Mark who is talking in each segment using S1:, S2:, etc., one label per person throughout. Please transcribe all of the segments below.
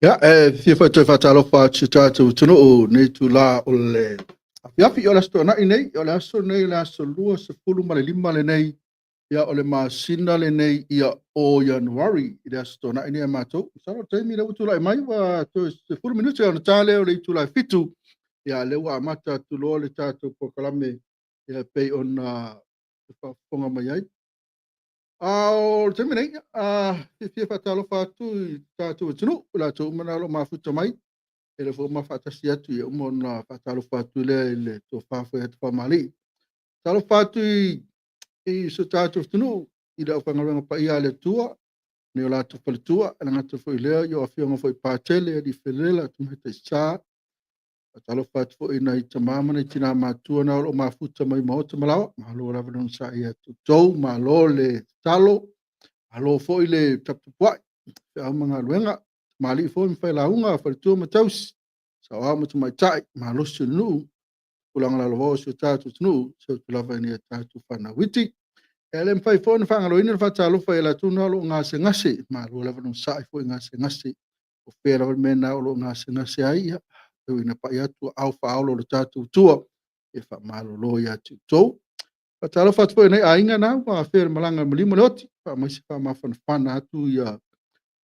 S1: Ya, fia fa toi fatalo fa chita tu tunu o nei tu la o le. Ya fi ola sto na nei, ola so nei la so lua se fulu male lima le nei. Ya ole ma sina le nei ia o January ida sto na nei ma to. Sa te mi le tu la mai wa to se fulu minuti ona tale o le tu la fitu. Ya le wa mata tu lo le tatu po kalame ya pe ona fa fonga mai ai. O te mene, fia whatalo whātu tātou tunu, la tō manalo mafuta mai, e le fō mawhatasi atu i umona whatalo whātu le le tō whāwhai atu whamali. Talo whātu i so tātou tunu, i rau whangarenga pa ia le tua, ne o lātou whalitua, e ngata fo i lea, i o awhionga fo i pātele, e di whelela, tumheta i sā, talo whātu fo i nei ta māmana i tina mātua na o mafuta mai maota malawa, mahalo ravanong sa i atu tau, mahalo le talo, alo fo ile tapua e a mga luenga mali fo mi fai launga fa tu ma taus sa wa mo mai tai ma lo se nu ulang la lo se tatu nu se tu la va ni tatu fa na witi ele fai fo ni fa ngalo ina fa talo fa ela tu no lo ngase ngase ma lo la no sai fo ngase ngase o pera me na lo ngase ngase ai e ina pa ya tu au fa lo tatu tu e fa malo lo ya tu to Patalo fatu foi nei ainga na wa fer malanga malimo loti pa mai fa ma fana atu ia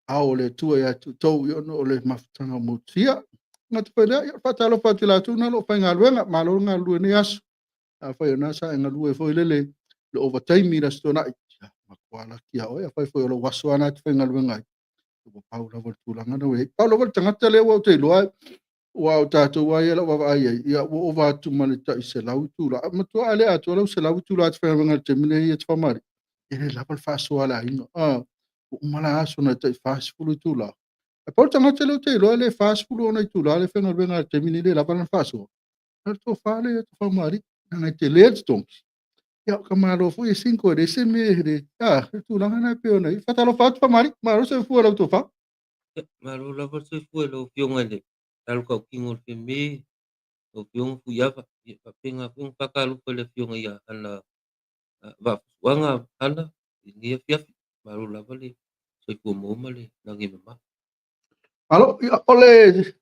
S1: ao le tua ia tu tau yo no le mafutanga mutia na tu pele patalo fatu la tu na lo fa ngaluenga malo ngalu ni as a fa na sa ngalu foi lele le overtime mira stona ma kwala kia o fa foi lo waswana tu fa ngaluenga ko paula voltulanga no e paula voltanga tele wo te lo wa tatou wa ia wa ai ia o va tu mani ta se lau tu la ma tu ale a tu lau se lau tu la fa nga te mine ia te mari e la pa fa so ala ino o mala aso na te fa fulu tu la e por tanga te lo le fa fulu na tu la le fa nga te mine le la pa fa so na tu fa le tu fa mari na te le tu ia ka malo fu e 5 de se me de tu la na pe ona fa ta lo fa tu fa mari ma ro se fu la tu fa
S2: Malu la por se fue lo fiong ale. Tal ko kingo fe me o fiong fu ya fa penga fiong pakalu pele fiong ya ala va wanga ala ni fia malu la vale so ko mo male na ngi ma.
S1: Alo, ole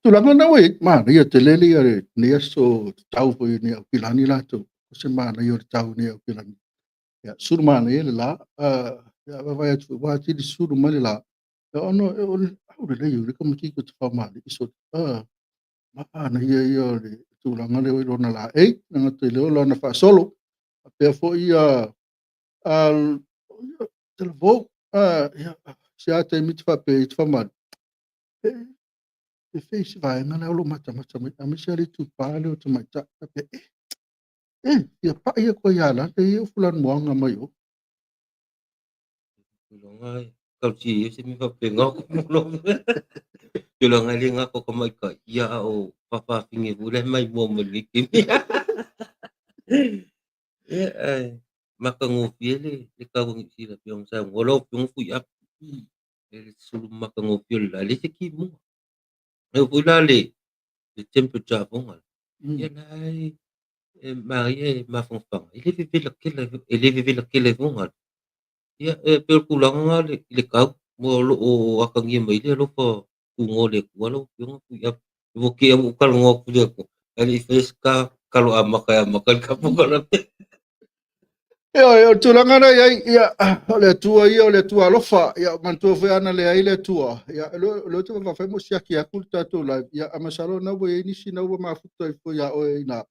S1: tulanga na we, ma ia te lele ia ne so tau po ni o pilani la tu. Se ma na ia tau ni o pilani. Ya sur ma na ele la, ya va tu va ti di sur ma le la. Ya ono au le ia ko mti ko fa ma le so ma na ia tulanga le ro na la e na te le lo na fa solo. Pe fo ia al te vo ya se ate mit fa pe fa ma. E fez vai ngana lo mata mata mai amisari tu pale o tu mata pe ia pa ia ko ia la te ia fulan moanga mai o
S2: Lo ngai kau si se mi fa penga ko lo. Yo lo ngai nga ko mai ka ya o papa finge bule mai mo mo likimi. Makangofiele le kawang sila piong sa ngolo piong fu yap le sulu makangofiel la le se ki mo e fu la le temperature bonga ya lai marie ma fong fang ele vive la kele bonga ya pe kulanga le kaw mo lo o akang ye mai le lo fa ku ngole ku lo piong fu yap wo ke mo kal ngok fu de ko ali feska kalau amakan kapu kalau
S1: ia tulanga na ia le tua ia le tua lofa ia mantua fe ana le ai le tua ia lo tu va fa mo sia ki akulta tu la ia amasalo na we ni si na we ma futa fo ia o ina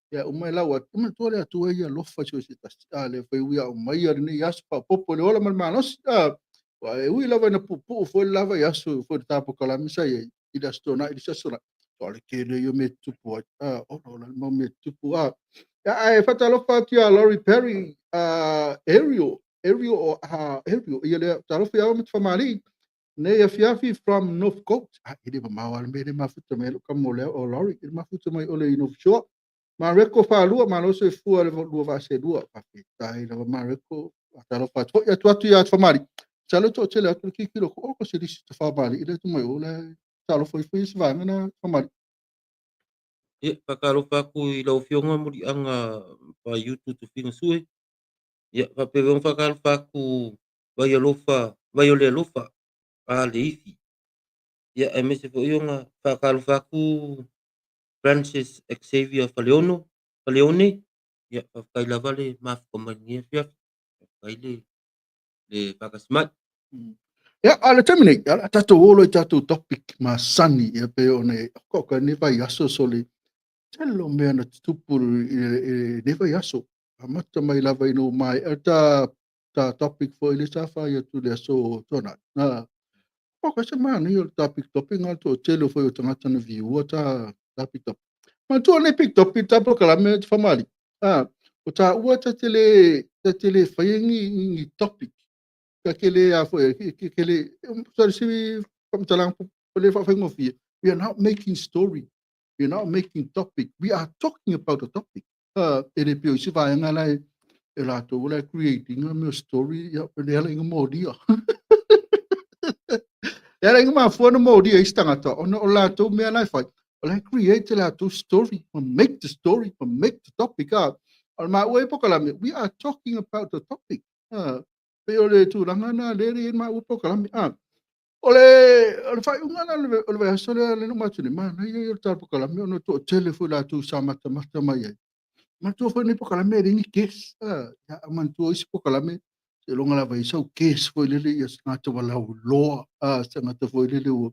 S1: ia o mai la wa tu tu le tua ia lofa so si ta le fe ia o mai ia ni ia spa popo le ola mal manos wa e ui lava na pupu fo lava ia so fo ta po kala misa ia i da stona i sa sona to le ke le yo me tupu o no mo me tupu ai fatalo fatia Laurie Perry Ariel o Ariel ia le talo fia o famali ne ia fiafi from North Coast ile ma wal me ma futa me ka mo le o Laurie ma futa mai o le North Shore ma reko fa lua ma no se fu le lua va se lua pa tai le ma reko talo fato ia tu ia famali talo to tele atu ki kilo ko se disi famali ile tu mai o le talo foi se va na famali
S2: Ia whakaarofa aku i lau whionga muri anga pa YouTube tu whinga sui. Ia whapewong whakaarofa aku vai o le alofa a le iwi. Ia e mese fo ionga whakaarofa aku Francis Xavier Faleone. Ia whakaila vale mawhakamangia whiawhi. Whakaile le whakasmat.
S1: Ia, ala tamine, ala tatou olo i tatou topic ma sani ia pe o ne koka ne vai aso sole. Telo mea na tupu ne vai aso. A mata mai lava ino mai. Ta topic fo ile sa fa ia tu le aso tona. Koka se maa ni o topic nga to telo fo i o tangata na view ta topic. Ma tu ne pick topic ta po kala me famali. O ta ua ta tele fayengi topic. Kele afo kele sorry si pamtalang pole fa fengo fi. We are not making story. We are not making topic. We are talking about a topic. Ele pio si va nga lai ela to wala creating a story ya pele ala inga modi. Ela inga ma fo no modi istanga to ono ola to me ala fa. Ola create la to story. Make the story. Make the topic up. Ma we pokala we are talking about the topic. Pe ole tu langa na le ma upo kalami ole fai unga na ole sole le no matuni ma na yo tar po kalami ono to telefo la tu sa mata mai ma tu fo ni po kalami ringi kes ya man tu is po kalami se longa la vai so kes fo le ya sa to wala lo sa mata fo le o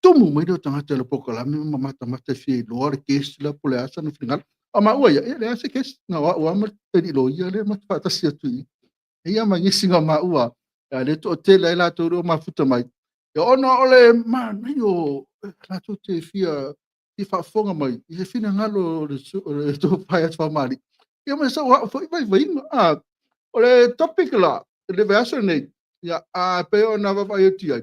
S1: tumu mai do tanga tele po kalami ma mata fi lo kes la po le asa no final ama ua ya le asa kes na wa ma te lo ya le ma ta sia tu ia mangisi nga maua le to te le la to ma futa mai e ona ole ma nei o la to te fia ti fa fonga mai i fina ngalo le to pai at fa mali ia me so vai ole topic la le verso nei ia a pe ona va vai ti ai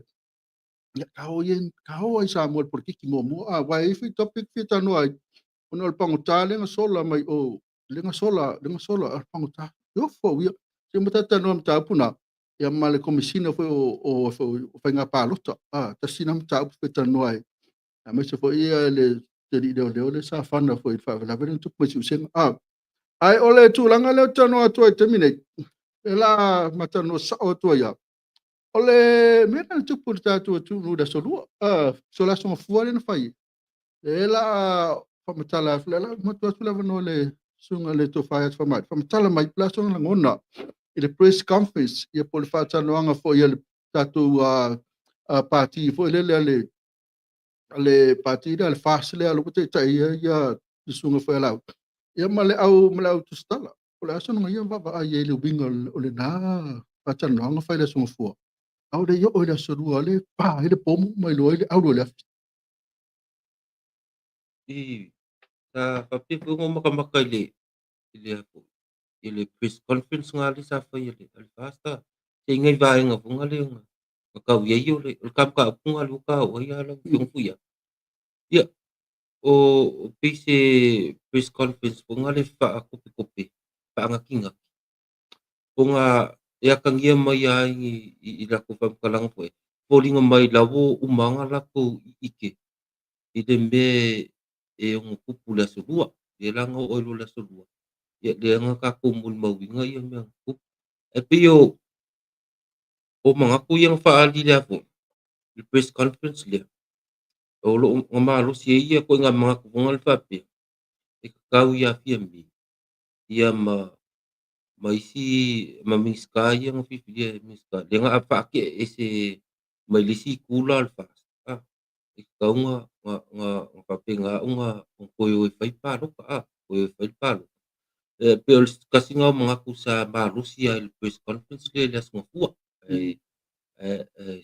S1: ia ka ho ai sa mo por ki mo vai fi topic fi tanu ai ona le pango tale nga sola mai o le nga sola al pango ta yo fo se mata tanu am ta puna ia male komisina foi o foi nga palota ta sina am ta pe tanu ai a me se foi ia le te di de sa fana foi fa la veren tu po se ai ole tu langa le tanu atu ai termine ela mata no sa o tu ia ole me na tu por ta tu no da solo sola so fuori na fai ela fa mata la mata tu la no le sunga le to fai fa mai fa mata la mai plaso na ngona i le press conference ia po le whaatanoanga fo ia le tatu parti fo le parti le fasile alo te tai ia sunga fo lau ia male au tu stala o le aso ia baba ai le winga o le na whaatanoanga fo le sunga fo au le yo o le aso rua le pa le pomo mai lo le au le
S2: I sa whapipu maka le ako. Ile press conference nga li sa fa ile alfasta te ngai vai nga funga le nga ka wi yo le ka punga lu ka o ya la yung fuya ya o pise press conference funga le fa ako kopi pa nga kinga funga ya kang ia mai ai i la ko fam kalang po polinga mai lawo umanga la ko ike i dembe e un kupula sulua e la nga o lu la sulua ya dia nga ka kumul mawinga ya me e pio o mga kuyang faali le ako i press conference le o lo nga malo si ia ko nga mga kungal fape e kakau ia fiambi ia maisi mamiska ia nga fifilia miska le nga apa ke ese mailisi kula alfa e kakau nga fape nga koyo e fai palo koyo e fai palo pe kasi nga mga kusa malusi ia il press conference le asma fua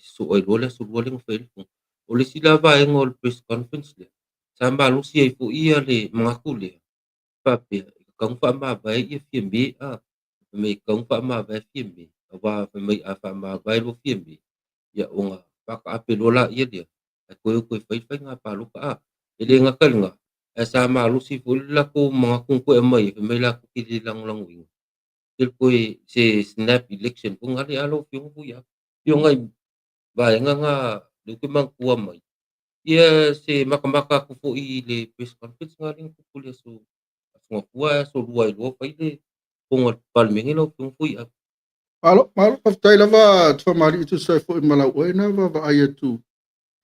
S2: so ai rola so rola ng Facebook. O le sila va en ol press conference le. Samba lu si ai fu ia le mga kule. Pape kang fa ma ba ia fiembe me kang fa ma ba fiembe. Wa fa me fa ma ba lu fiembe. Ya unga pa ka ape rola ia dia. Ko fai fai nga pa lu ka. Ele nga kal nga. Sa ma lu si fu la ko mga kung ko mai fa me la ko ki lang wing. Il ko se snap election kung ali alo yung buya. Yung ay ba nga luki mang kuwa mai Ia se makamaka aku fo'i le press conference ngaling kukulia so asungafua so lua i loa fai le ponga palemenge lau fiongfoi aku.
S1: Malo faafetai lava tafamali'i tusai fo'i malau ai na vavaai atu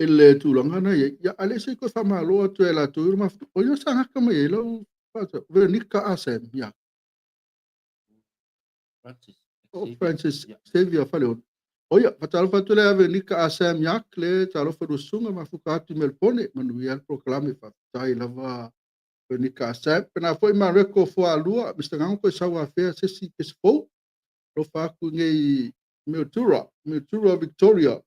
S1: e le tulaga na ia a le sei koe faamalo atu e latou i le mafuta o ia sagaka mai ai lau Veronica Asem ia
S2: Francis
S1: o
S2: Xavier.
S1: Francis
S2: Ia.
S1: Xavier fale ona. O ia fatalofa atu le a Veronica Asem ia le talofa luasuga mafuka atu i Melpone manuia le proklame faafetai lava Veronica Asem pena fo'i mareko foalua Mr. Gago koe sauafea sesi kesefou lofa aku ngei Mildura Victoria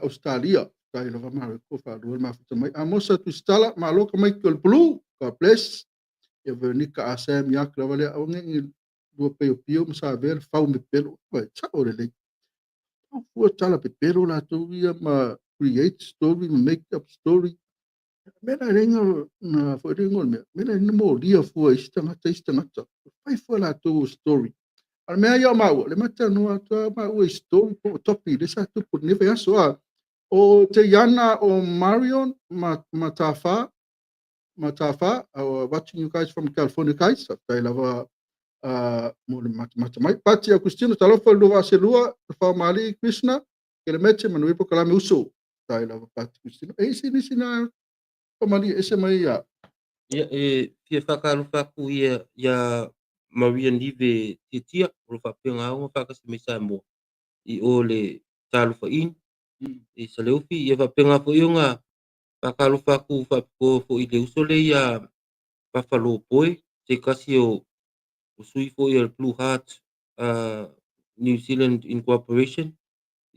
S1: Australia tai lava mareko faalua le mafuta mai amosa tusitala maloka mai ko le blue God bless ia Veronica Asem ia lava le aʻogegi lua peopio ma savea le fau me pelo ua e taʻo lelei ua tala pepelo latou ia ma create story ma make up story mena lenga na foi lenga me mena na mo dia fua isi tagata fai fua latou story ana mea ia maua le matano atu maua i story po topi le sa tupu neve aso o te iana o Marion Matafa watching you guys from California guys tai lava mo le mata mai pati a Christina talofa lua aselua faamali Krishna ke le mete manui po kalame uso tai lava pati Christina e isi na faamali ese mai ia
S2: Ia fia whakaarufa aku ia Maria Nive titia o le whapionga aunga whakasimisa mo i o le talufa in i saleufi ia whapionga po iunga whakaarufa aku whapiko fo i le uso le ia Buffalo Boy te kasi o sui fo i le Blue Heart New Zealand Incorporation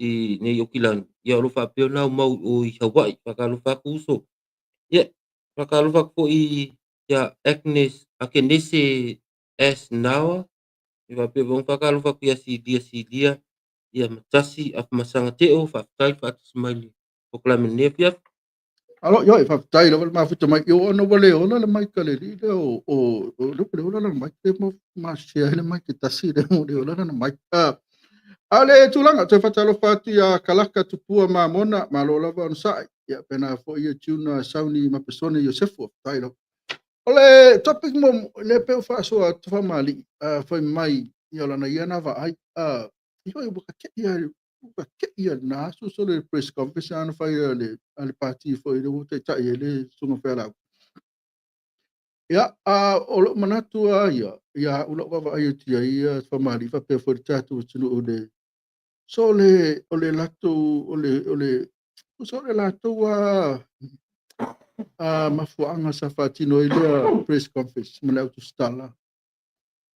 S2: i nei Auckland ia o le whapionga mau o i Hawaii whakaarufa aku uso ia whakaarufa aku fo i ia Agnes Akenese S. Nawa i whapionga whakaarufa aku ia silia ia matasi a masanga te o whaftai whaatasmaili o klamene fia
S1: alo yo fa tai lo ma futa mai yo no vole ona le mai kale li le o lo le ona le mai ke mo ma sia le mai ke tasi le mo le ona le mai ale tulanga te fatalo fati ya kalaka tupua ma mona ma lo lava on sai ya pena fo ye tuna sauni ma persone Yosefo tai lo ole topic mo le pe fa so to fa mali foi mai yo la na yana va ai yo buka ke ia na so le press conference ana fa le party foi le te ta ele sunga fa la ya o lo manatu ya ulo va ai ti ia fa mali fa pe for tatu tunu de so le lato so le lato mafuanga sa fatino ile press conference mana tu stala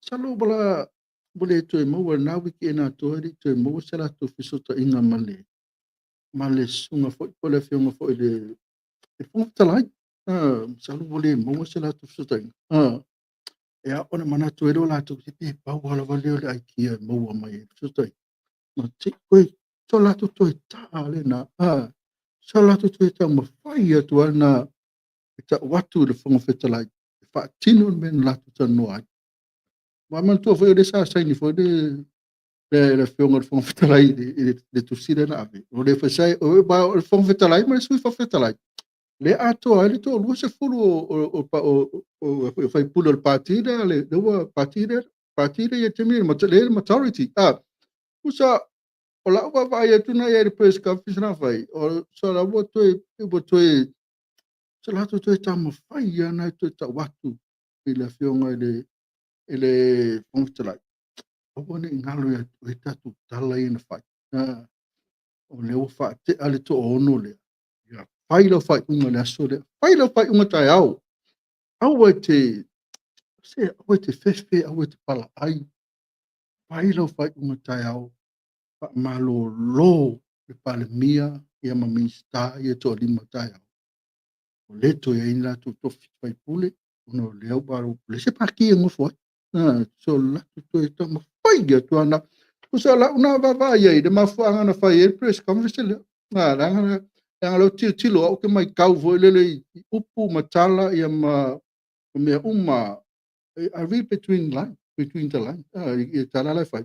S1: salo bala bole to mo na wiki na to ri to mo sala to fiso to inga male sunga fo pole fiunga fo ile e fo talai salo bole mo sala to fiso to ya ona mana to ero la to te pa wala vale le aikia mo mai fiso to ma te koe so la to ta le na so la to ta ma fai atu ana ta watu le fonga fetalai fa tino men la to no ai ma man to foi de sa sai ni foi de le fonga fonga fetalai de tu sira na ave o le fa sai o ba o fonga fetalai ma sui fa fetalai le ato ai le to lu se fulu o fai pulo il partida le do partida ye temi le majority usa o la ua vai atu na ia press conference na vai o so la ua toe so la tu toe tama fai ia na toe ta watu i le fionga i le fongtalai o wane ingalo ia o tatu tala i na fai o le ua fai te ale to ono le ia fai la fai unga le aso le fai la fai unga tai au e te se au e te fefe au e te pala ai fai la fai unga tai au malo lo le palemia ia ma minsta ia to lima tai o le to ia ina tu tofi fai pule ono le au baro le se paki ngo fo so la tu to to ma fai ia tu ana o sa la una va va ia de ma fa ana fai e press conference le na ranga lo tilo o ke mai kau vo le upu matala ia ma me uma I read between the line i tala la fai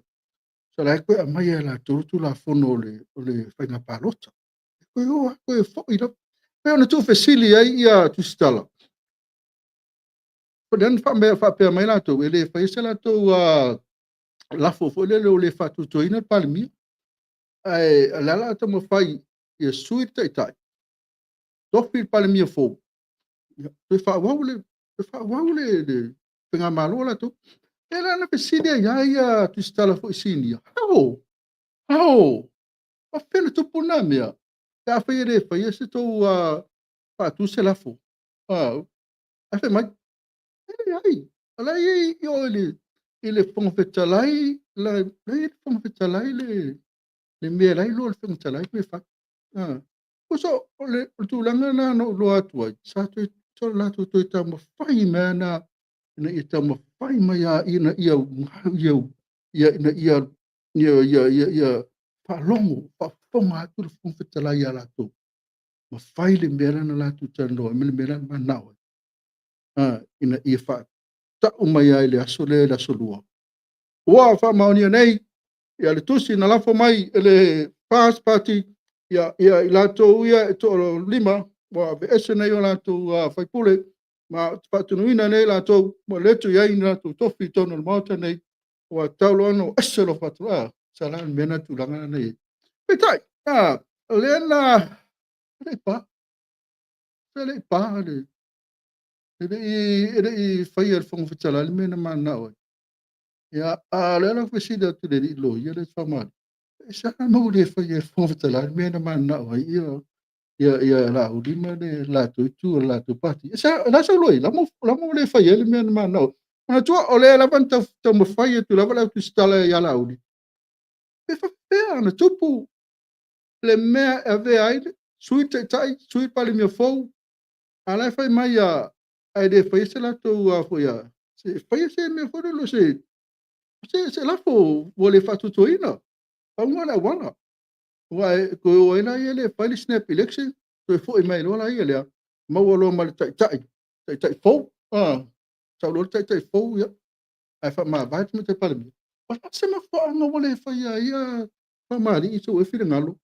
S1: so la ko mai la tu la fono le fai na palota ko yo ko fo ina Pe ona tu fesili ai ia tusitala. Padan fa pe mai latou ele fai se latou lafo fo le le fatutoina palmi ai la ta mo fai ia sui tai tofi palmi fo pe fa waule de penga malo latou ela na fesili ia tusitala fo sini ao a pena tupu na mea ka fai re fai se to fatu se lafo a fe mai ai ala yo ele fonfetalai la le fonfetalai le mea lai lo le fonfetalai me fa o so le tulanga na no lo atua sa to la to ta mo fai mana na ita mo fai mai ina ia fa longo fa fonga tu le fonfetalai ala to ma fai le mea na la tu tano me mea na nao ina ia fa ta mai ai le aso le aso lua ua fa maoni nei ia le tusi na lafo mai ele pass party ia i latou ia e to'olo lima ua ve'ese nei o latou faipule ma fa'atunuina nei latou ma letu i ai na latou tofi tonu le maota nei ua taulo ana o ese lo fa'atula'a sa la le mea na tulaga nei petai lea na le'i pa le'i faia le fogafetala le mea na mana'o ai ia le ala fesili atu le li'i lo ia le famali sa mau le faia le fogafetala le mea na mana'o ai ia la'aulima le latou itu o le latou pati sa la sauloi lamo le faia le mea na mana'o ona tua o lea lava na taumafai atu lava le autusitala ia la'auli pe faapea ona tupu le mea e avea ai sui taʻitaʻi sui palemia fou ala fai mai ai le faia se latou foi se faia se mea foi lo se lafo ua le fa'atutuina auga le auaga ua ko ina ia le fai le snap election toe fo'i mai loa la ia lea maua loa ma le taʻitaʻi fou saulo le taʻitaʻi fou ia ae fa'amavae te mea palemia o se mafua'aga ua le faia ia fa'amali'i sou e filegalo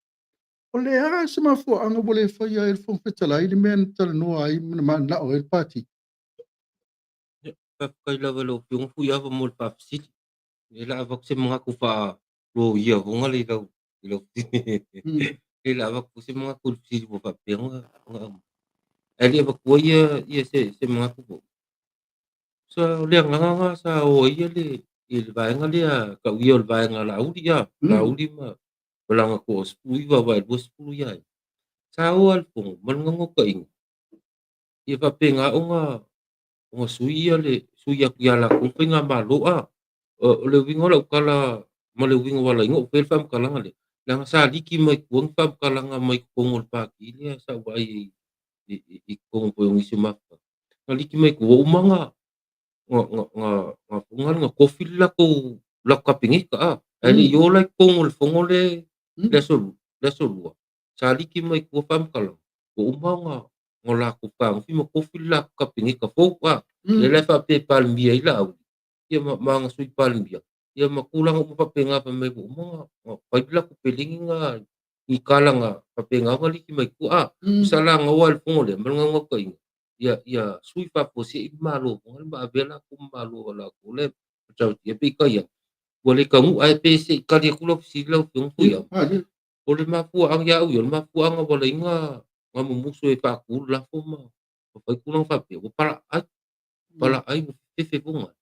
S1: o lea se mafua'aga ua le faia ai le fogafetalai le mea na talanoa ai na mana'o ai le pati
S2: Kai lava lo piong fu ia mo le papsiti. E la avak se mga ku fa lo ia ho nga le ilo e la avak se mga ku si bo fa piong nga. E li avak ko ia se mga ku. Sa le nga sa o ia le il va nga le ka ia il va nga la udi ya la udi ma belanga ko spui va va bo spui ya. Sa o al pung man ngo ka ing. Ia fa penga o sui ia le sui ya la ku penga malo o le wingo la kala ma le wingo wala ingo pel fam kala ngale lang sa liki mai kuang fam kala nga mai kongol pa ki le sa wai i kong po yung isima ka liki mai ku umanga nga pungal nga coffee la ka pingi ka ali yo la kongol fongole le so sa liki mai ku fam kala ku umanga ngola ku pang fi mo coffee la ka pingi ka fo pa le fa pe pal mi ai la ia mga sui paling ia makulang mo papenga pa may mo pagla ko pilingi nga ikala nga papenga nga liki may ku sala nga wal pungole mga nga kain ia sui pa po si malo ngal ba bela ko malo wala ko le chau ia pe kaya wala ka mu ai pe si kali ko lo si lo yung kuya ole mafu ang ya u mafu ang wala nga mumuso e pa ku la ko ma pa kulang pa pe para ai fe bunga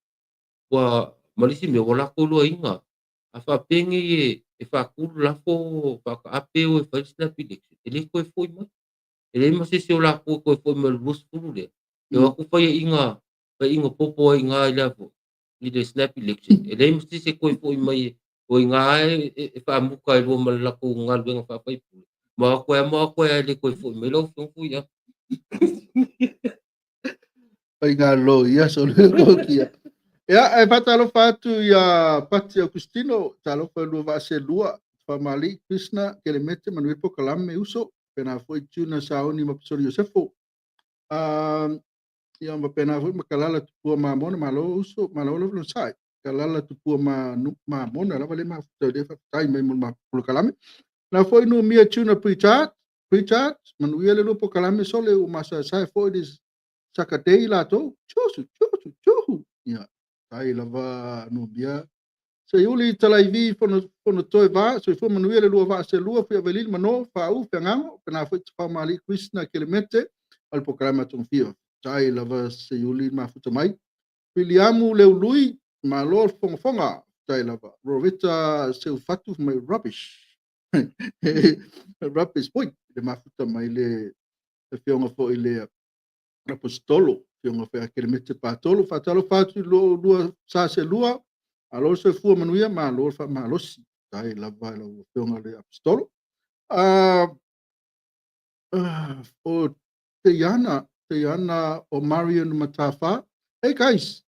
S2: wa malisi me wala ko lo inga afa pengi e fa ku la fo fa ka apeo e fa sna pilik ele ko foi ma ele ma se la ko foi ma lus ku le e wa ku fa inga popo inga ila fo ni de snap election ele ma se ko foi mai o inga e fa mu ka lo ma la ko ngal ben fa fa ma ko ele ko foi me lo fu ya
S1: ai ngā lo ia so le ko kia ia e patalo fatu ia pati Agustino talo fa lu va se lua fa mali Krishna ke le mete manu po kalame uso pena foi tuna sauni ma pastor Josefo ia ma pena foi makalala tu ma mona malo uso malo lo sai kalala tu ma mona la vale ma to de fa tai mai ma kalame na foi no mia tuna preacher Pritchard, manuia le lupo kalame sole o masa sai fo i sakatei latou. Tiosu. Ia, tai lava nubia. Se iuli talaivi fono toe va, so fo manuia le lua va se lua fia velil mano, fa u pengango, pena fo tfa mali Krishna kilometre, al po kalama tongfio. Tai lava se iuli mafuta mai. Piliamu leu lui, ma lor fonga, tai lava. Rovita se fatu mai rubbish. Rubbish, poi, le mafuta mai le fionga fo i le apostolo, fionga fo akele mete patolo, fatalo fatu lua sa se lua, alo se fua manuia, ma lor fa malosi, tai lava la fionga le apostolo. O te Iana o Marion Matafa. Hey guys,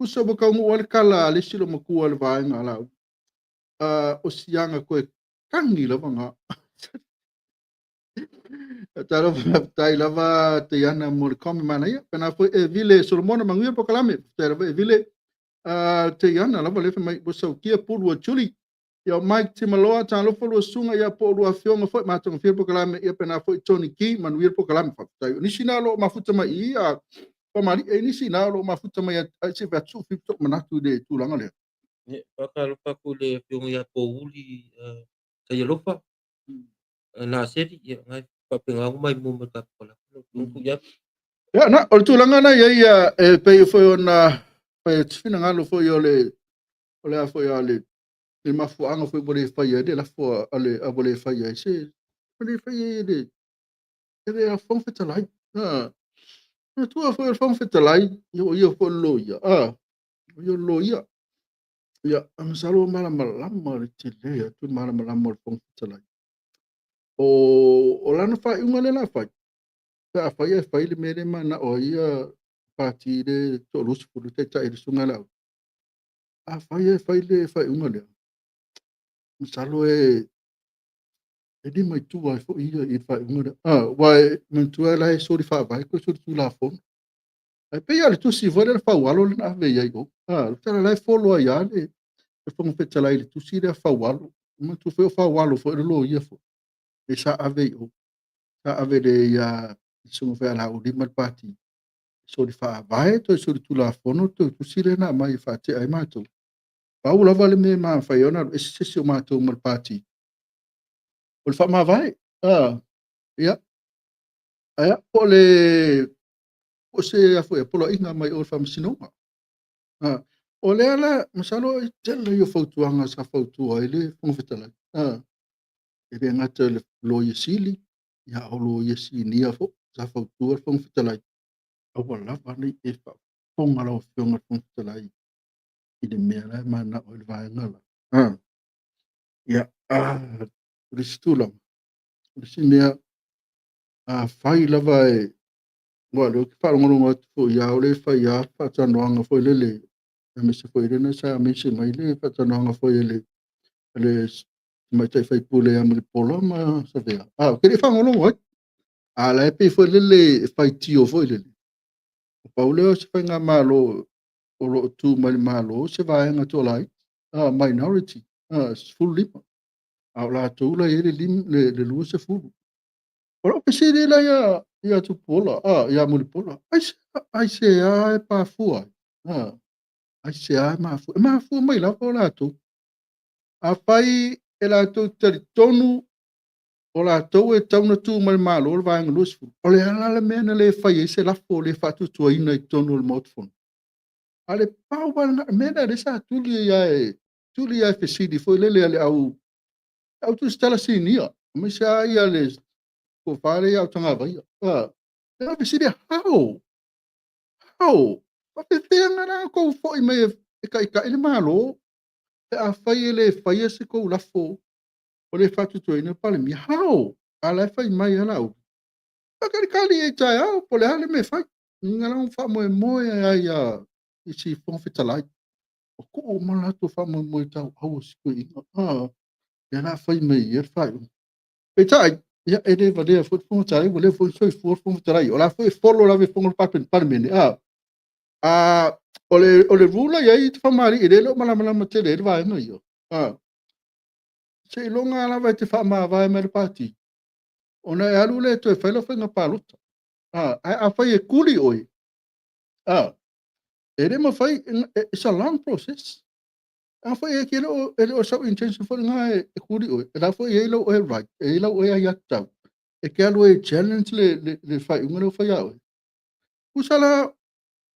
S1: kusa mo kaungu wale kala alisilo makua le vaenga lau. O sianga koe kangi lava nga. Taro tai lava te Iana mo le komi mana ia. Pena foi e vile Solomona manguia po kalame. Taro e vile te Iana lava lefe mai bosa o kia pulu o chuli. Ia Mike Timaloa talo folo sunga ia po lua fionga foi matong fia po kalame ia pena foi Tony Key manuia po kalame. Tai nisi na lo mafuta mai ia. Pamali e nisi na lo mafuta mai a se vatsu fipto manatu de tulanga le.
S2: Pakalofa ko le fionga ia po uli sa ia lofa. Na seri ia ngai papenga mai mo me kapola. Fiongfu ia.
S1: Ya na o tulanga na ia e pe foi ona pe tsina ngalo foi ole a foi ale le mafuanga foi bole fai de la foi ale a bole fai se bole fai de e a fon fetalai. Na tua foi a fon fetalai io foi loia. Io loia. Ia ang salo malama le tele tu malama le fon fetalai. O lana fai unga le la fai. Ka fai le mere mana o ia pati de to lusu fu te tai de sunga la. Fai le fai unga le. Salo e di mai tu ai fo ia I fai unga le. Wai man tu la so di fa vai ko so tu la fo. Ai pe ia le tu si vole fa walo le na ve ia go. Tara la follow ia le. E fo mo feta lai le tu si le fa walo. Man tu fa walo fo le lo ia fo. E sa ave o. Sa ave de ia sunga fa la o di mal pati. So di fa vai to so tu la fono to tu sire na mai fa te ai mato pa ula vale me ma fa yona esse se mato mal pati ul fa ma vai ya pole o se a foi polo inga mai ul fa msino o le ala masalo tele yo fotu anga sa fotu ai le fon fetala e be ngata le lo yesili ya o lo yesini a fo sa fotu fon fetala o wala va ni e fa fon ala fon fetala I le mea lai mana o le vaenga la. Ia, ristula. Risi mea, fai lava e, wa leo ki wharongorongo atu fo ia o le fai a whatanoanga fo le, e me se fo irena sa me se mai le whatanoanga fo le mai tai fai pule am le polo ma sa vea. Kere wharongorongo ai. La e pe fo le fai tio fo le. Pauleo se fai ngā malo, o lo tu mai malo, se vaenga to lai. Minority. Full lima. Au la tu la ele lim le lu se full. Ora pe se le la ia tu pola. Ia mo pola. Ai se ai pa fua. Ai se ai ma fu. Ma fu mai la pola tu. A fai e la tu tonu o la tu e tonu tu mal malo o va ngus fu. O le ala le mena le fai se la fo le fa tu ina tonu el motfon. Ale pa o mena de sa tu li ai tu li ai fesidi foi lele ale au tu stala sinia me sa ia le ko fare au tanga vai le fesidi how pa pe ngana ko foi me e kai le malo e a fai le fai se ko la fo o le fatu to ina pale mi how ala fai mai ala o ka kali e tai au po le ale me fai ngana un fa mo ai I si fon fetalai o ko mala to fa mo tau au ko na fai me ia fai e tai ia e de vade fo fo tai vole fo so fo tai o la fo follow la ve fo par mene o le rula ia I fa mari e le mala ma te le vai no io se longa la vai te fa ma vai me pati ona e alu le to fai lo fai nga palota a fai e kuli oi e re ma fai it's a long process a fai e kilo e o so intention fo nga e kuli oi e la fai e lo e right e lo e ya ta e ke alu e challenge le fai unga lo fai oi usala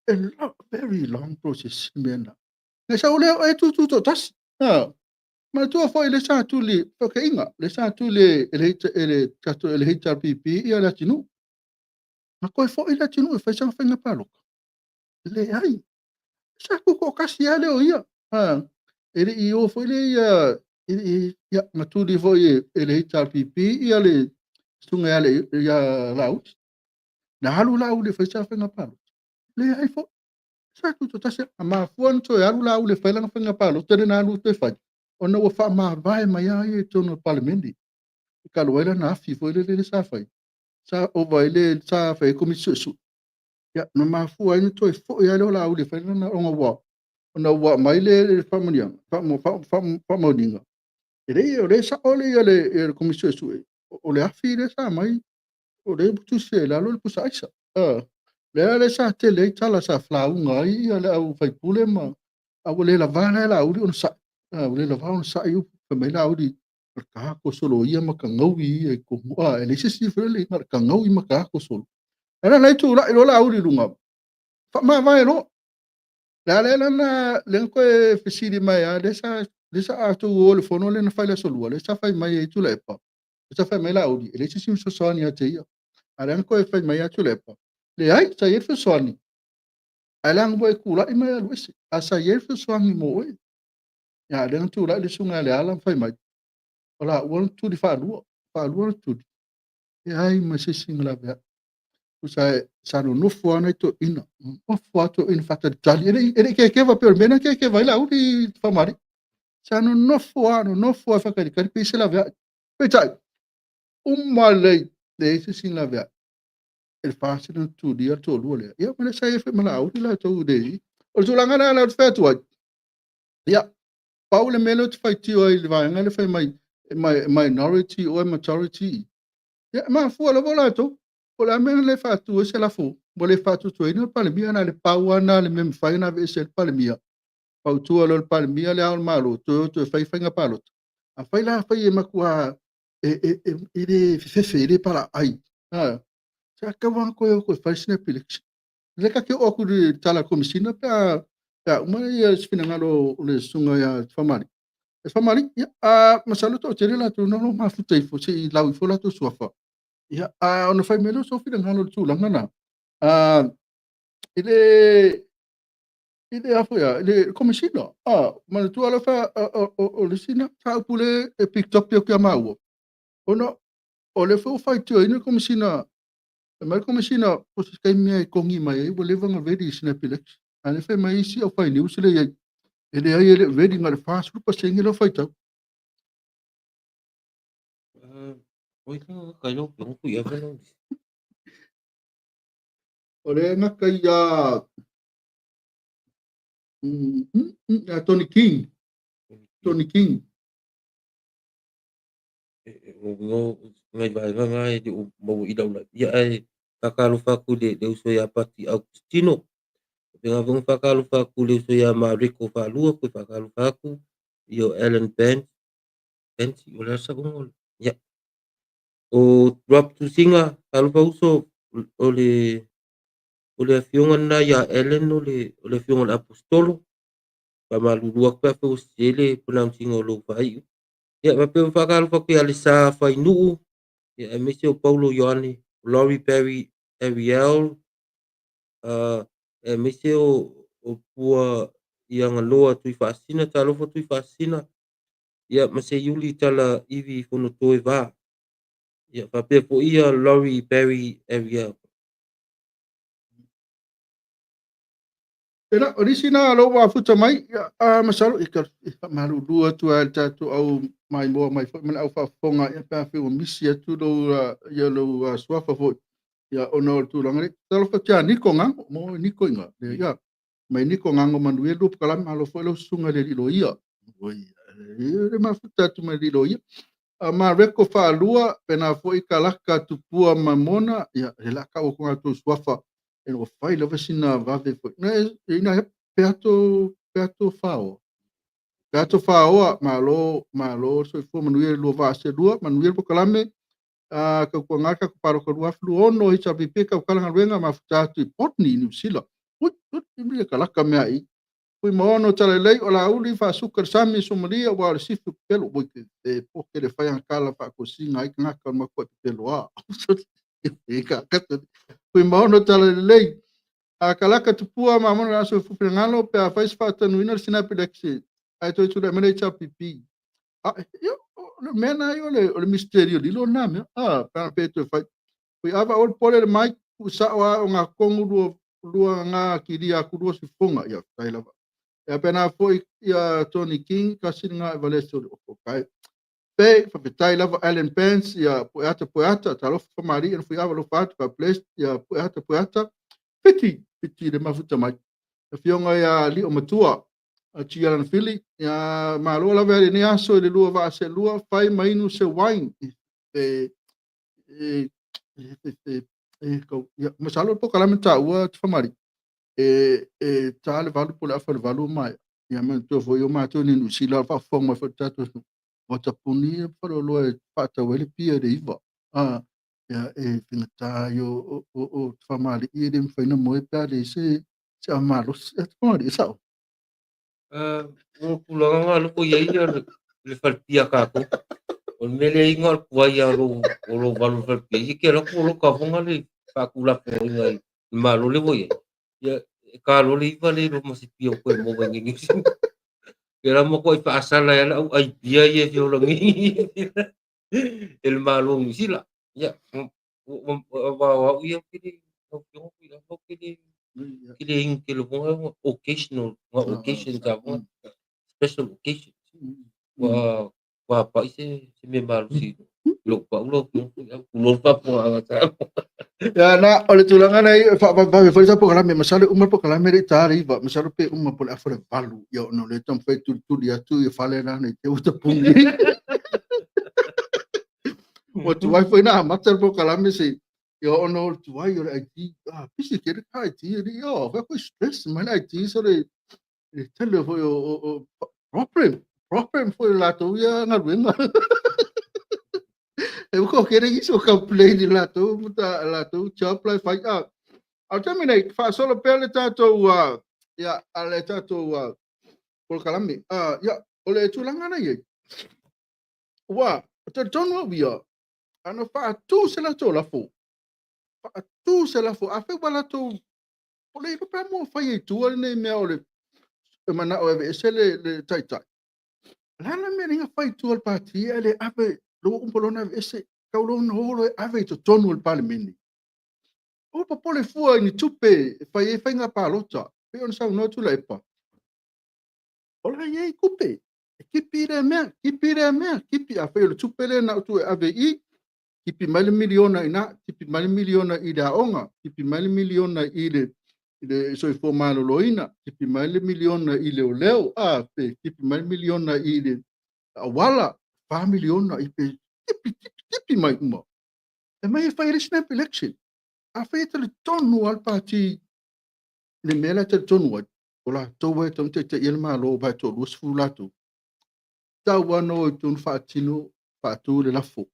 S1: a very long process mena le sa ole e tu to tas ma tu foi le sa tu li porque inga le sa tu le kato le HRPP ia la tinu ma ko foi la tinu e fai sa fai na palo le ai sa ko kasi ale o ia ele i o foi le ele ia ma tu li foi le HRPP ia le sunga ale ia lau na halu lau le fai sa fai na palo le ai fo sa tu to tase ma fuan to ya lau le fai la fai na palo te na lu te fai ona ua faamāvae mai a ia tonu o palemeni i kalo ai lana afi foi le sa fai sa ova ai le sa fai komisuesu ia na mafua ai na toe foʻi ai le o laau le fai lana oga ua ona ua mai le faamaniaga faamaoniga e lei o le saʻo le ia le komisuesu o le afi le sa mai o le tusi e lalo le pusaʻaisa lea le sa tele ai tala sa flauga ai ia le au faipule ma aua lē lavā le lauli ona saʻi o le lavā ona saʻi upu mai lauli o le kako solo ia ma kagaui ia i komuʻa e leisi sifele leiga le kagaui ma kako solo e lanai tulaʻi lo lauli luga faamāvae loa le a le lana lega koe fesili mai a le sa atou o le fono lena fai le asolua le sa fai mai ai tuleʻepa le sa fai mai lauli e leisi simi soasoani ate ia a le aga koe fai mai a tuleʻepa leai sai ai le fesoani ae le aga ua e kulaʻi mai alu ese a sai ai le fesoagi mo oe ia le tulaʻi le suga le ala fai mai o laʻua ona tuli faalua ona tuli e ai ma sisiga lave aʻi usa sa nonofo ana i toʻina nofo a toʻina faatalitali e leʻi kekeva pe o le mena kekeva ai lauli faamali sa nonofo a fakalikali pe ise lave aʻi peitaʻi uma lei leai sisiga lave aʻi e le fasina na tulia le toʻalua lea ia ma le sai e ma lauli latou leai o le tulaga la lau te featu ai ia pau le mele o te faitio ai le vaega le fai mai minority o majority ia mafua lava o latou o le a mea le faatū ese lafo mo le faatutuaina le palemia na le pau ana le mea mafai na veese le palemia pautua lo le palemia le ao le maloto e oto e faifaiga palota afai la fai e makua e le fefefe i le palaʻai sa kauaga koe o koe fai snap election le kake o aku le tala komisina pea uma ia le sfinagalo o le suga ia famali e famali ia masalo toʻatele latou nono mafuta i fo seʻi lau i fo latou suafa ia ona fai mele o so finagalo le tulaga na i le afo ia le komisina ma le tualafa o le sina saupu le e piktopi o kia maua ona o le fo faitio ina komisina ma le komisina o se kai mea i kongi mai ai ua levaga veli i snap election ane fai mai isi au fai niusi le iai e le ai e le veli ga le fasulupaseigi lo faitau
S2: Oi ka kailo pe ku ia velo.
S1: o le gaka ia Tony King
S2: Ngo ngai vai ngai di mo i dau la ia ai kakalu faku de uso ya pati Agustino pe nga vong fakalu faku le uso ya Mariko falua ko fakalu faku yo Ellen Pence ola sa ngol ya o drop to singa kalu fa uso ole fionga na ya Ellen ole fionga apostolo pa malulua pa fa usele pronouncing o lo fai ya ma pe fakalu faku ya le sa fai nu ya Mr. Paulo Ioane, Laurie Perry, Ariel, Mr. o pua yang loa tui fasina talo fo tui fasina. Ya mase yuli tala ivi fono toe va. Ya pape po ia Laurie Perry, Ariel.
S1: Ela origina lo wa futa mai masalo i ka malu lua tu al tatu au mai mo mai fo mana au fa fonga e pa fe o misi tu lo ia lo swafa fo ia ono tu langare talo fa tia niko nga mo niko nga ia mai niko nga ngo manu e lu kala malo fo lo sunga le lo ia oi e ma futa tu mai lo ia ma reko whaalua, pena fo I kalaka tupua mamona, ia, he laka o konga tō suafa, e no whai lawa sina vave fo. Ina he peato whao. Peato whao, ma lo, so I fo manuia lua vase lua, manuia po kalame, ka kua ngaka ko paro ka rua flu ono, I sabi peka o kalanga ruenga, ma futatu I potni New Zealand. Ui, kalaka mea I. Pui maono talelei o la uli fa sukar sami Somalia wa le sifu pelo boi ke poke le whaianga kala fa ko singa I ngaka ma koe pelo a. Pui maono talelei a kalaka tupua ma maono aso fupe ngalo pe a fais fa tanuina sinapi leksi. Ai toi tuda mene cha pipi. Yo, le mena yo le misterio di lo name. Pa pe to fai. Pui ava ol pole le mai usawa o ngā kongu lua ngā kiria kurua si fonga ia tailava. E pena foi ia Tony King kasi nga evalesio o kai. Pe fapetai lava Allen Pence ia poeta talofa famari e foi ava lo fatu ka place ia poeta piti le mafuta mai. E fionga ia li o matua a tia na fili ia malo lava le ne aso le lua va se lua fai mainu se wine e ko ia masalo po kala meta ua famari. Tale valu po le afa le valu mai ia man to fo yo ma to ni nu sila fa fo ma fa tato o ta puni pa lo lo pa ta wele pia de iva ia fina ta yo o fa mali I dem fa na mo pa de se amalo se to ri sa
S2: O kulanga lo ko yai le falpia ka ko. O mele inga kua ia lo balu falpia. I ke lo ka fonga le pa kula ko ngai. Ma lo le boye. Ya ka lo le iva le lo masipio ko mo wengi ni. Kera mo ko pa asala ya la ai dia ye yo lo ngi. El malo ni sila. Ya wa ia kiri o kiri in ke lo occasional occasion ka special occasion. Wa pa ise me malo si lo pa lo pa po anga
S1: ya na ole tulanga nei fa fa po kala me masalo umar po kala me ri tari va masalo pe umar po le afa le valu yo no le tam fe tu dia tu e fale na nei te uta pungi o tu vai foi na matar po kala me se yo no tu vai yo ai pisi ke ka ti ri yo va ko stress man ai ti so le tele foi o problem foi la tu ya na ruenga e ko kere iso complain la tu puta la tu chop la fai I'll terminate fa solo pele tato ya ale tato por kalami ya ole tulanga na ye wa to tono via ana fa tu se la to la fo fa tu se la fo a fe wala to ole pa mo fa ye tu ole me ole mana o se le tai tai lana me ringa fa tu al parti ele ave lo un polona ese kaulo no lo ave to tono el parlamento o pa pole fua ni tupe fa ye fa nga pa lota pe on sa no tu la pa ola ye kupe kipi a fa le tupe le na tu ave I kipi mal miliona ina kipi mal miliona I da onga kipi mal miliona I le so fo malo loina kipi mal miliona I le leo pe kipi mal miliona I le wala fa miliona I pe kipi mai uma e mai fa ile snap election a fa le tonu al parti le mela te tonu ola towe tonte te ilma lo ba to lus fulatu ta wano tun fatino fatu le lafo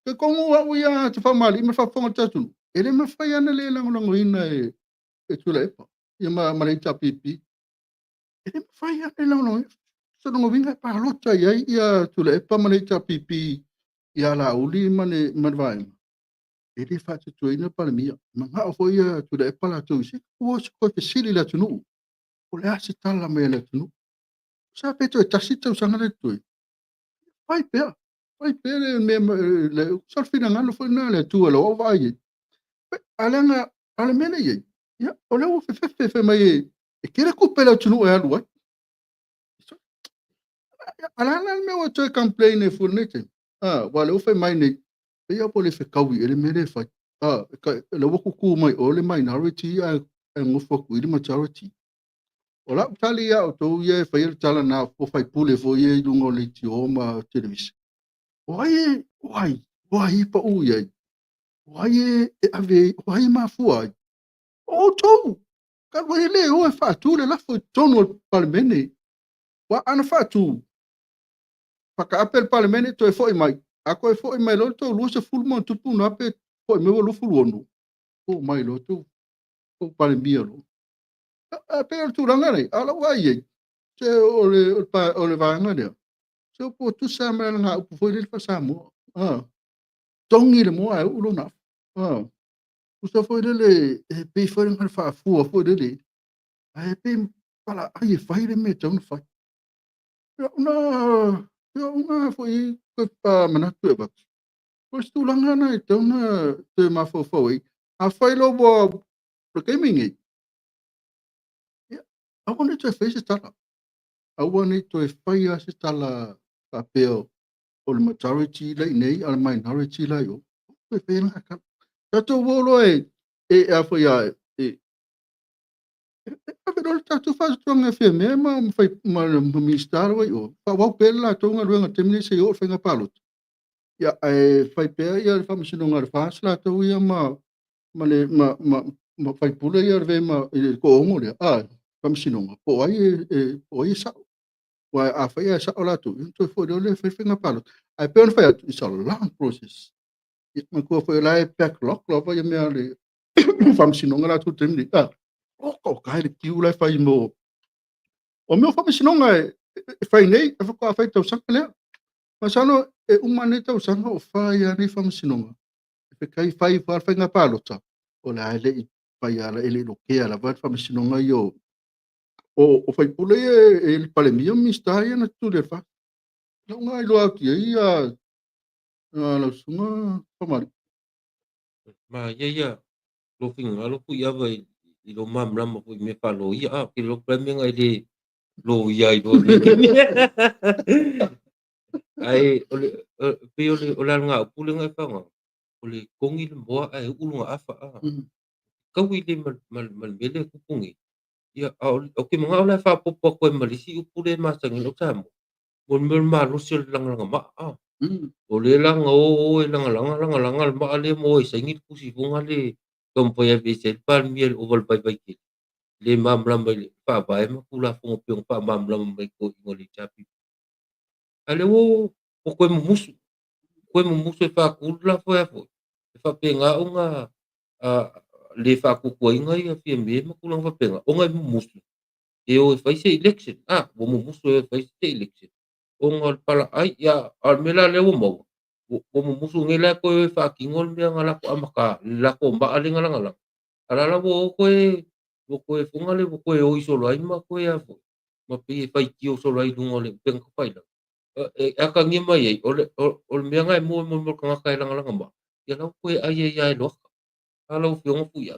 S1: ke kongo wa uya te fa mali me fa fonga tatu ele me fa yana le lango ina e tula e pa ia ma le ta pipi ele me fa yana lango so no vinga pa lota ia tula e pa ma le ta pipi ia la uli mane vai ele fa tu ina pa mia ma ha fo ia tula e pa la tu si ko ko sili la tunu o le ase tala me le tunu sa peto e tasita usanga le tu vai pe le so fina ngalo fo na le tu lo vai alanga ale mena ye ya o le fe mai e kera ku pela tunu e alu alanga me o to complain e furnite wale o fe mai ne e ya po le fe kawi ele mere fa le wo ku mai o le minority e ngofo ku i majority ola tali ya o to ye fa ir tala na fo fai pule fo ye lungo le ti o ma television Wai pa u ia. Wai e ave, wai mafua ai. O tau. Ka wai le o e whaatu le lafo tonu al palemene. Wa ana whaatu. Paka apel palemene to e fo mai. Ako e fo mai lo to lu se fulmo tupu na pe fo me lo fulonu. O mai lo to. O palembia lo. A pe tu ranga nei. Ala wai e. Se o le vanga dia. Se o po tu sa me nga upu foi le fa sa mo. Tongi le mo ai ulo na. Usa foi le pe foi nga fa fu foi le. Ai pe pala ai fai le me tong fai. Una foi pa mana tu ba. Pois tu langa na tong na te ma fo foi. A fai lo bo ke mingi. I want to face it. I want to fai a se tala papel o le majority lai nei al minority lai o. Pe pe na ka. Tato volo e a foi a pero tu faz tonga fe me ma fai ma mi star wa yo fa wa pela tonga ruanga temni se yo fenga palot ya fai pe ya fa mi sino ngar fa sla to ya ma le ma fai pula ya ve ma ko ngo le fa mi sino po ai sa wa a fa ya sa ola tu to fo do le fenga palot ai pe on fa it's a long process it ma ko fa la pack lock lo fa ya me le fa mi sino ngar tu temni o kai le kiu lai fai mo o meu whamisinonga whai nei, e whaka whai tau sanga lea. Masano e umane tau sanga o whai a nei whamisinonga. E whakai whai whai ngā pālota. O la ele i whai ala ele no kea la whai whamisinonga i o. O whai pule e le palemia mistai ana tu le whai. Lau ngā i loa ki ai a lau sunga whamari.
S2: Ma ia lo finga lo pu ia vai i lo mam lama pu me pa lo ia ki lo premenga i le lo ia i lo ai pe o le nga pu le nga fanga o le kongi le moa ai ulunga afa kau i le mal mele kupungi ia o ke mga ola fa popo ko malisi pu le masangi lo tamo mon mel ma lo sil lang ma o le langa o e langa ma le mo e singit kusi funga le kompo ya visel par miel o vol pai pai ki le mam lam le pa ba e ma kula funga piong pa mam lam mai ko ngoli chapi ale o ko mo musu e fa kula fo ya fo e fa penga unga le fa ku ko inga ia fi me ma kula fa penga o ngai musu e o fa se election o mo musu e fa se election o ngol pala ai ya al mela le mo o mo musu ngela ko e fa ki ngol me ngala ko amaka la ko ba ale ngala ala la wo ko e funga le wo ko e o iso lai ma ko e afo ma pe e fai ki o so lai dungo le pen ko pai la e ka ngi mai ai o le me ngai mo ka ka langa ma ya la ko e ai ai lo ala o fiong fu ya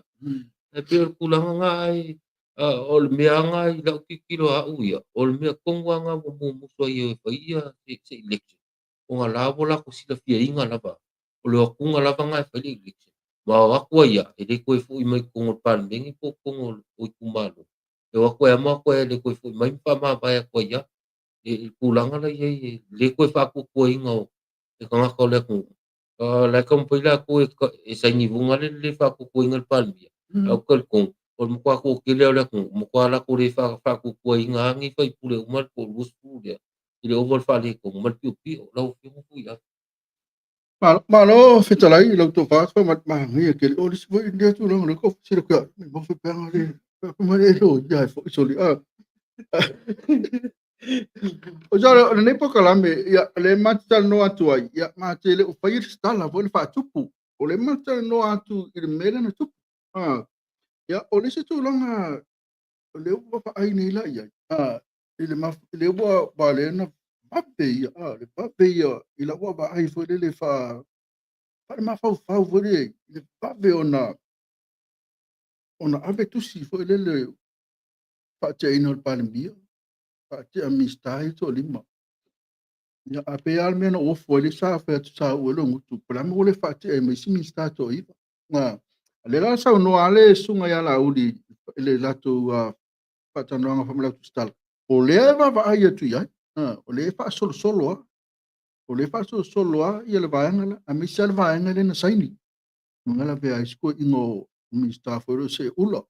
S2: e pe ku la ngai o le me ngai la ki kilo a u ya o le me kongwa nga mo so ye fai ya se election o nga la bo la ko sila fia inga la ba o le ku nga la ngai fai election ma wa ko ia e le ko fu mai ko ngol pan bengi ko ngol o ku malo e wa ko ma ko le ko fu mai pa ma ba ya ko ia e pulanga la ye le ko fa ku ko inga e ka ko le ku la kom pila ko e sa ni vunga le fa ku ko inga pan bia au ko ko o mo ko ke le ku mo ko la ko le fa ku ko inga ngi fa pule umal ko lusu dia ile o vol fa le ko mal piu piu la o fu ia
S1: Ma no fitalai lo to fa fa ma ngi ke o dis vo india tu lo ko sira ka mo fe pa ngari ma le lo ya fo so li o ja ne po kala me ya le matal no atu ai ya ma te le o fa ir sta la vo le fa tupu o le matal no atu i le mele na tupu ya o le se tu longa le o fa ai nei la ya ile ma le o ba le na pape ya le pape ya ila o ba ai fo le fa Pare ma fau vole le pave ona ave tusi fo le fa'ate ina le palemia fa'ate amistai to lima ia ape al mena o fo le sa fa tu sa o lo ngutu pala mo le fa'ate e mai simi sta to iva nga le la sa no ale sunga ya la uli le la to fa'atanoanga fa mala tu stal o le va ai tu ia o le fa solo O le fa'asosolo ia le vaega la, a misi a le vaega lena saini. Mangala pe a isko ingo mista fo se ula.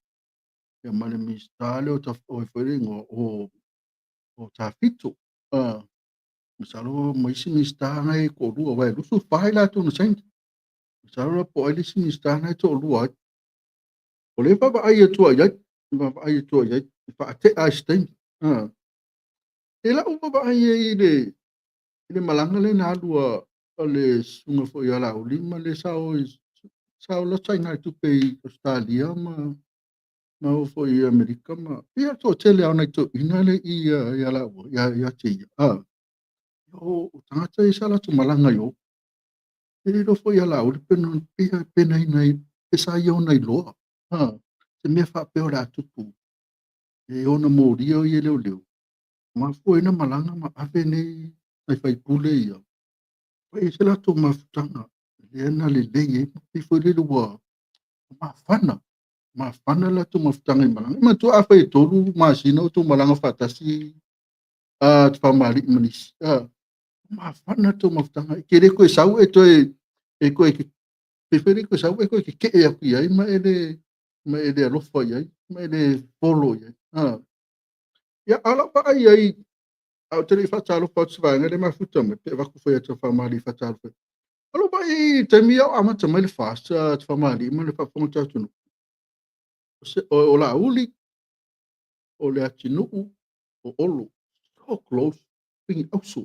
S1: Ia ma le mista le o fo ingo o tafito. Masalo mo isi mista ngai ko lua vai lusu fai la tu no saini. Masalo po ai isi mista ngai to lua. O le fa ai tu ai. Fa ai tu ai. Fa te a stain. E la upa ba ai le malanga le na lua le sunga fo ia la o lima le sao la tainga tu pe Australia ma o fo i Amerika ma ia to tele ana to ina le ia la ia te o tangata i sala tu malanga yo e lo fo ia la o le pena nai e sa yo nai loa se me fa pe ora tupu e ona mo rio i leo ma fo ina malanga ma ave nei ai fai pule ia e se la tu mafutanga le na le e fo le lua mafana la tu mafutanga i malanga ma tu afa e tolu ma sino tu malanga fatasi tu famali manis mafana tu mafutanga kere ko sau e to e ko e prefere ko sau e ko ke e aku ai ma ele alofa ai ma ele polo ai ya ala pa ai au te fa talo pa tu vai ngale mafuta me pe va ku foi tu famali fa talo alo pa i te mia ama te mai le fasta tu famali ma le fa fonta tu o la uli o le atinu o olo so close pingi auso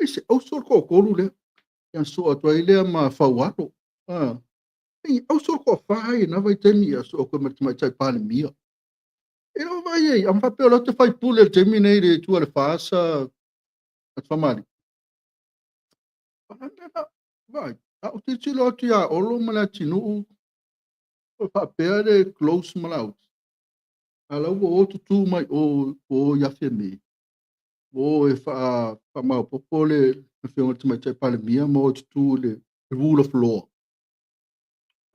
S1: ese auso ko ko le yan so ato ile ma fa wato pingi auso ko fa na vai te mia so ko mai tai pa le mia e no vai ai am fa pe lo te fai pule te mine ile tu le fasa at famali vai au te tilo tia olo ma le atinu o fa pe le close ma la ala o tu mai o ya femi o e fa ma popole e fe o mai tai pale mia mo tu le rule of law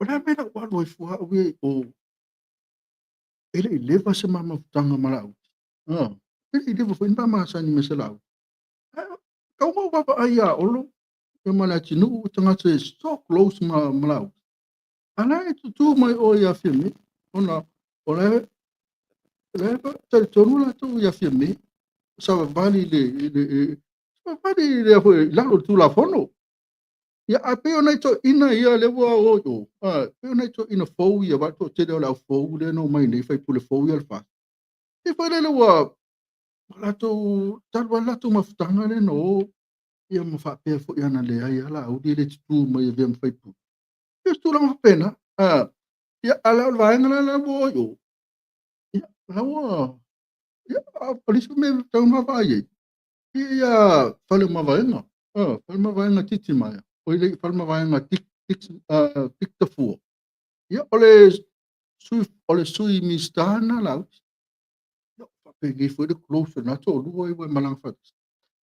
S1: ora me na wa lo fu we o ele leva se mama tanga mala ele leva foi pa ma sa ni me se la ka mo ba ai a olo e mala tinu tanga se so close ma mala ana e tu mai o ya femi ona ora leva te tonu la tu ya femi sa vale le foi la tu la fono ia a pe ona to ina ia le wa o yo pe ona to ina fo ia va to te la fo le no mai nei fai pule fo ia fa e fa le wa la to tal wa la to maftanga le no ia ma fa pe fo ia na le ia la o di le tu mai ve fai pu e tu la pena ia ala va ngala la wo yo ia la wa ia por isso me tão ma vai ia fale ma vai no fale ma vai na titi mai o ile fale ma vai na tik ta fu ia ole sui mistana la no pe ge foi de close na to lu oi malang fa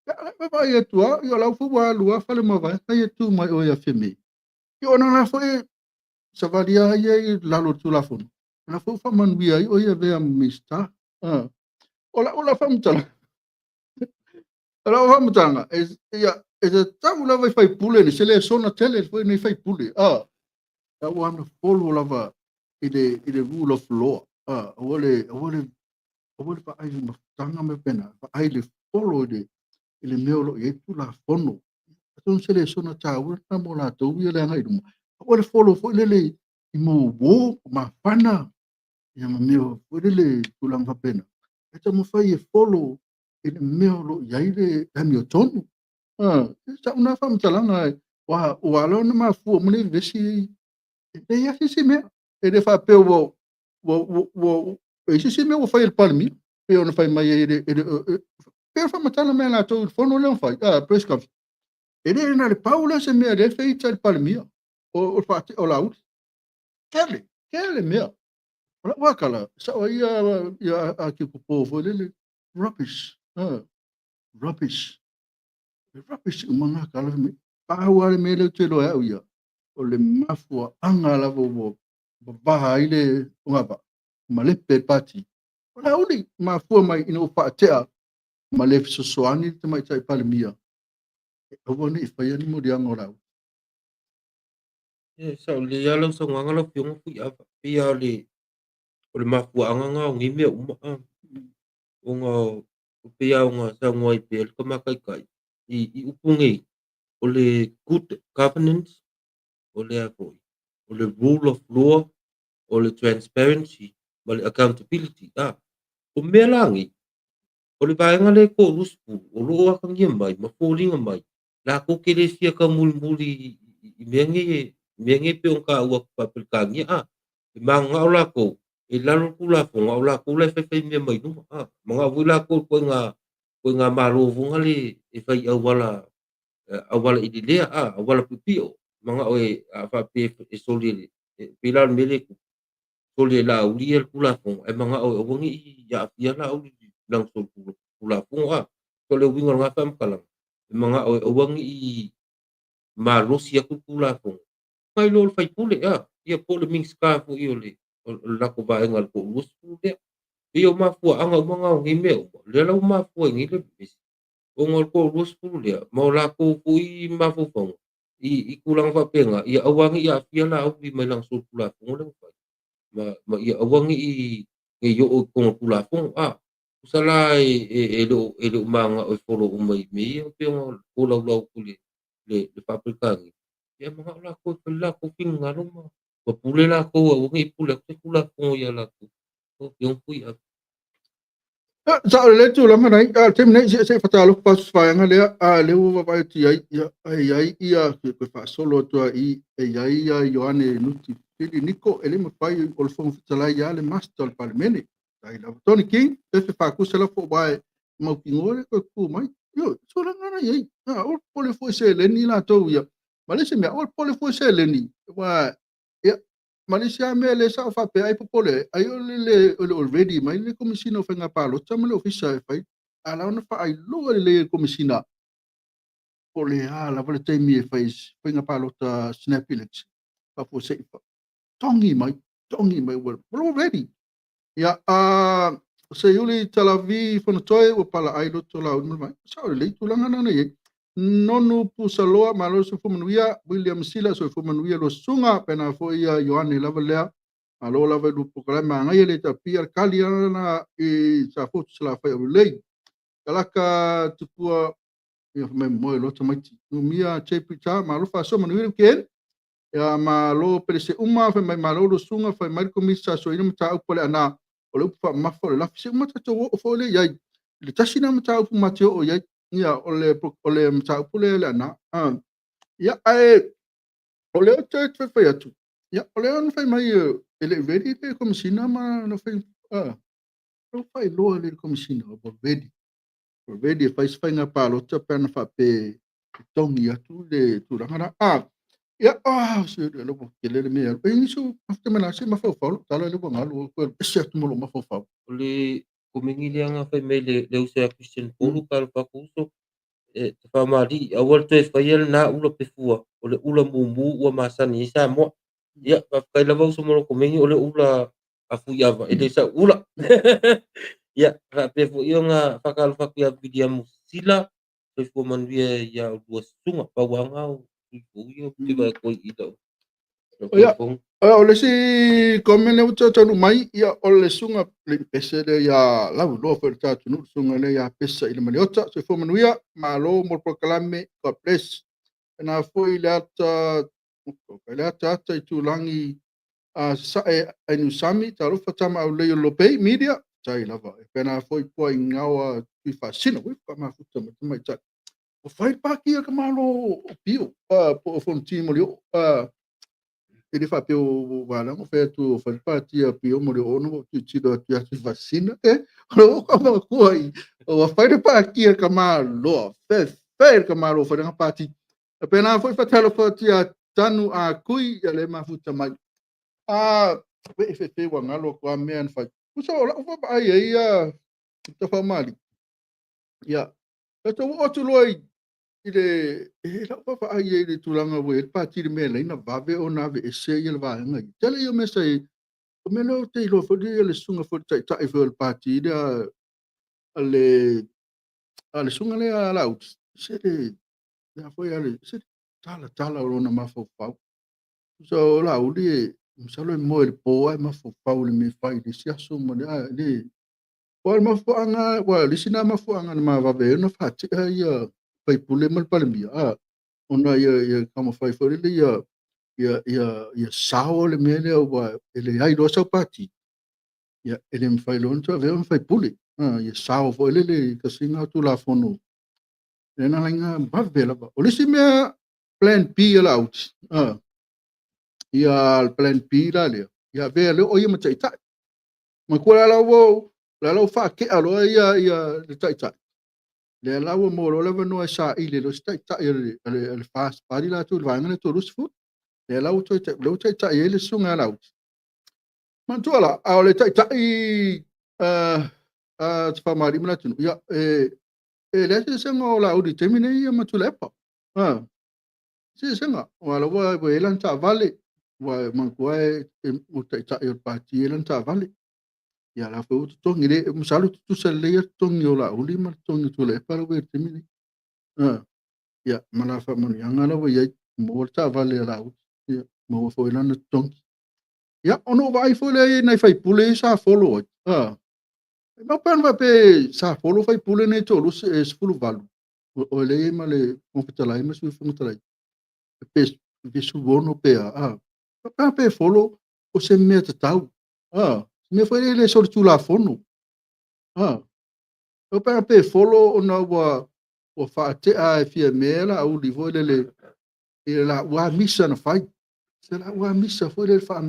S1: ya ba ia tua ia la fu wa lu fale ma vai ia tu mai o ia femi ia na foi savaria ia la lo tu la fu na fu fa man bi ai o ia ve mista ola fa mtala ola fa mtanga ia e tamu la vai fai pule ni se le sona tele foi ni fai pule ya wana follow lava ile rule of law ole pa ai tanga me pena pa ai le follow ile meo e tu la fono ton se le sona tawu na mo la to wi le ngai dum ole follow fo le i mo wo ma pana ya ma meo fo le tu la pa pena e ta mo fai e follow ile meo lo ya ile la mio tonu sa una fa mtalanga wa lo na ma fu mo le vesi e ia se me ele fa pe wo e se me wo fai il palmi pe ona fai mai ele pe fa matala me la to fono le fai press conference ele na le paula se me ele fai il palmi o fa o la ut kele me ora wa kala sa ia a ki po fo le rubbish rubbish manga kala me pa wa me le te lo ia o le mafua anga la vo baha ile ngapa ma le pe pati ona uli mafua mai ino fa tea ma le sosoani te mai tai palmia o ni fa ni mo dia ngora
S2: sa le ya lo so nganga lo piong fu ya pia le mafuanga nga ngi me uma unga pia unga sa ngoi pe ka makai kai I upungi o le good governance o le ako o le rule of law o le transparency ma le accountability o me langi o le vaenga le ko luspu o lo aka ngia mai ma fōringa mai la ko kere sia ka mulmuli I menge pe on ka ua papel ka ngia e manga o lako e lalo kula fonga o lako le fe me mai no manga vula ko nga malo vunga le e fai au wala I dilea au wala pipio manga o e fa pe e soli pilar mele soli la ulia kula fonga e manga o wangi ya afia la uli lang sol kula fonga ko le winga nga fam kala e manga o wangi marosi aku kula fonga mai lo fai pule ia pole ming ska fo I ole la ko ba engal ko lus pule Iyo mafua anga manga ngi me le la mafua ngi le bis o ngol ko lus pule mo la ko fu I mafu fong I kulang fa penga ia awangi ia fia la au bi mai lang sul kula fong le ma ia awangi I yo o ko kula fong usala e lo manga o folo o mai me pe ngol ko la kule le paprikangi ia manga la ko pela ko pinga no ma ko pule la ko awangi pule ko kula fong ia la ko yung pui
S1: sa le tu la mana tem nei se fata lo pas fa nga le o va ti ai ia ke fa solo to ia Ioane nuti pili niko ele ma pai o le fong fitala ia le master parlemene ai la Tony King se fa ku se la fo vai ma pingole ko ku mai yo so la ngana ai o pole fo se le ni la to ia ma le se me o pole fo se le ni wa Malaysia me le sa fa pe ai popole ai le already mai le komisina fa nga palo tsama le ofisa fa ala ona fa ai lo le komisina pole ala vole te mi fa fa nga palo ta snapilix fa po se fa tongi mai well already ya se yuli talavi fa no toi o pala ai lo to la mai sa le tu langa na ye nonu pusaloa malo so fumanuia William Sila so fumanuia lo sunga pena fo ia Yohane lavalea alo lava lu programa ngai le tapia kaliana I sa fo sala fa lei kalaka tupua ia me mo lo tamati no mia chepita malo fa so manuia ken ya malo pese uma fa mai malo lo sunga fa mai komisa so ina mata upole ana o le fa mafo la fise uma tato o fo le yai le tasina mata upu matio o yai ia ole mata upole le ana ia ai ole te fa ya tu ia ole on fa mai ele vedi te komisina ma no fa no fa lo le komisina o vedi fa isfa pa lo te pena fa pe tongi atu le tu ranga ia se lo ke le me e niso after mena se ma fa tala le bonga lo ko se tu mo ma fa
S2: le kumingi anga fa me le usa Christian Polo kal pa kuso te fa mali awal te fa yel na ula pe fua o le ula mumu ua masani sa mo ia pa kai la vau mo kumingi o le ula afu ia va ele sa ula ia ra pe fu ionga fa kal fa kia vidia musila pe fu man via ia dua sunga pa wanga o io te va ko ida
S1: ia o le si komene uta tonu mai ia o le sunga le pese de ia lau lo fa ta tunu sunga le ia pesa ile maliota se fo manuia ma lo mo proclame God bless na foi le ata i tulangi sa e nu sami ta lo fa tama o le lo pay media tai lava e pena foi po ngawa tu fa sino wi pa ma futa mai ta o fai pa ki ka malo o pio po fon timo le ele fa pe o wala mo fe tu fa pa ti a pio mo le ono tu ti do ti a vacina o ka ko ai o fa pa ki ka malo fe ka malo fa nga pa ti pena foi fa telo fa ti a tanu a kui le ma futa mai fe wa ngalo ko men fa so la fa ai ai ta fa mali ya to o tu loi ile la fa ai ai tulanga we pa ti me le na va ve o na ve se ile va nga tele yo me sai me lo te lo fo di le sunga fo tai tai fo il pa ti da ale sunga le ala out se Ya foi ale se tala o lona mafofau. So la uli msalo mo le po ai mafofau le me fai le siaso mo le le o mafuanga wa le sina mafuanga na mavave na fati ia pai pule mal palmia ona ia kama fai foi le ia sao le mele wa ele ai do sa pati ia ele me fai lon to ve me fai pule ia sao foi le kasinga tu la fono e na linga bavela ba o le si mea plan B la out ia al plan B la le ia ve le o ia ma tai tai ma ko la wo la lo fa ke alo ia le tai tai le la wo mo lo le no sa i le lo tai tai le fast pari la tu va ngane to lus fu le la wo tai tai le sunga la out man tu ala a le tai tai fa mari mna tu ia le se ngo la o di termine ia ma tu le pa si senga wala wa elan ta vale wa man ko o ta o parti elan ta vale ya la fo to ngire musalu tu sele to ngiola uli ma to ngitule para we timini ya mala fa mon yanga la wa mo ta vale la ya mo fo elan to ya ono vai fo le na fai pule sa follow ma pen va pe sa follow fai pule ne to lu se fulu valu o le ma le mo petala ma su fu tala pe visu bono pe pe folo o se me tau me foi ele sor tu la fono o pe folo o na wa fa te a fia mela au li vo le la wa misa na fai se la wa misa foi le fa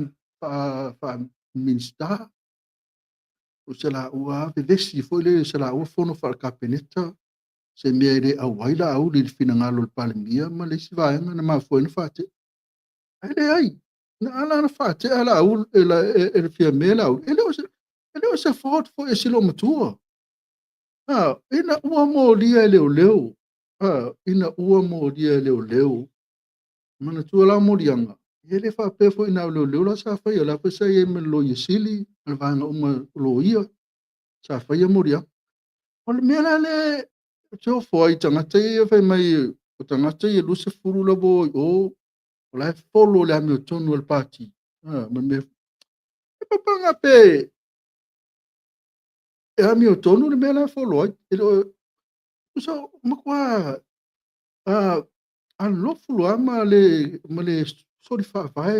S1: minsta o se la wa vesi foi le se la o fono fa capeneta se me ele a waila au li fina ngalo palmia ma le si va na ma foi na fa te ai na ala na fa te ala ul ele fia mela ele o se fort fo e silo matua ina ua mo lia leo leo ina ua mo lia leo leo mana tua la mo lianga ele fa pe fo ina leo leo la sa fa ia la fa sa ye me lo yesili al va nga uma lo ia sa fa ia mo lia o le mela le so fo ai tanga te fa mai o tanga te lu se furu la bo o la folo le ame o tonu al pati ma me papanga pe e ame o tonu le mela folo ai ele so ma kwa an lo folo ama le so di fa vai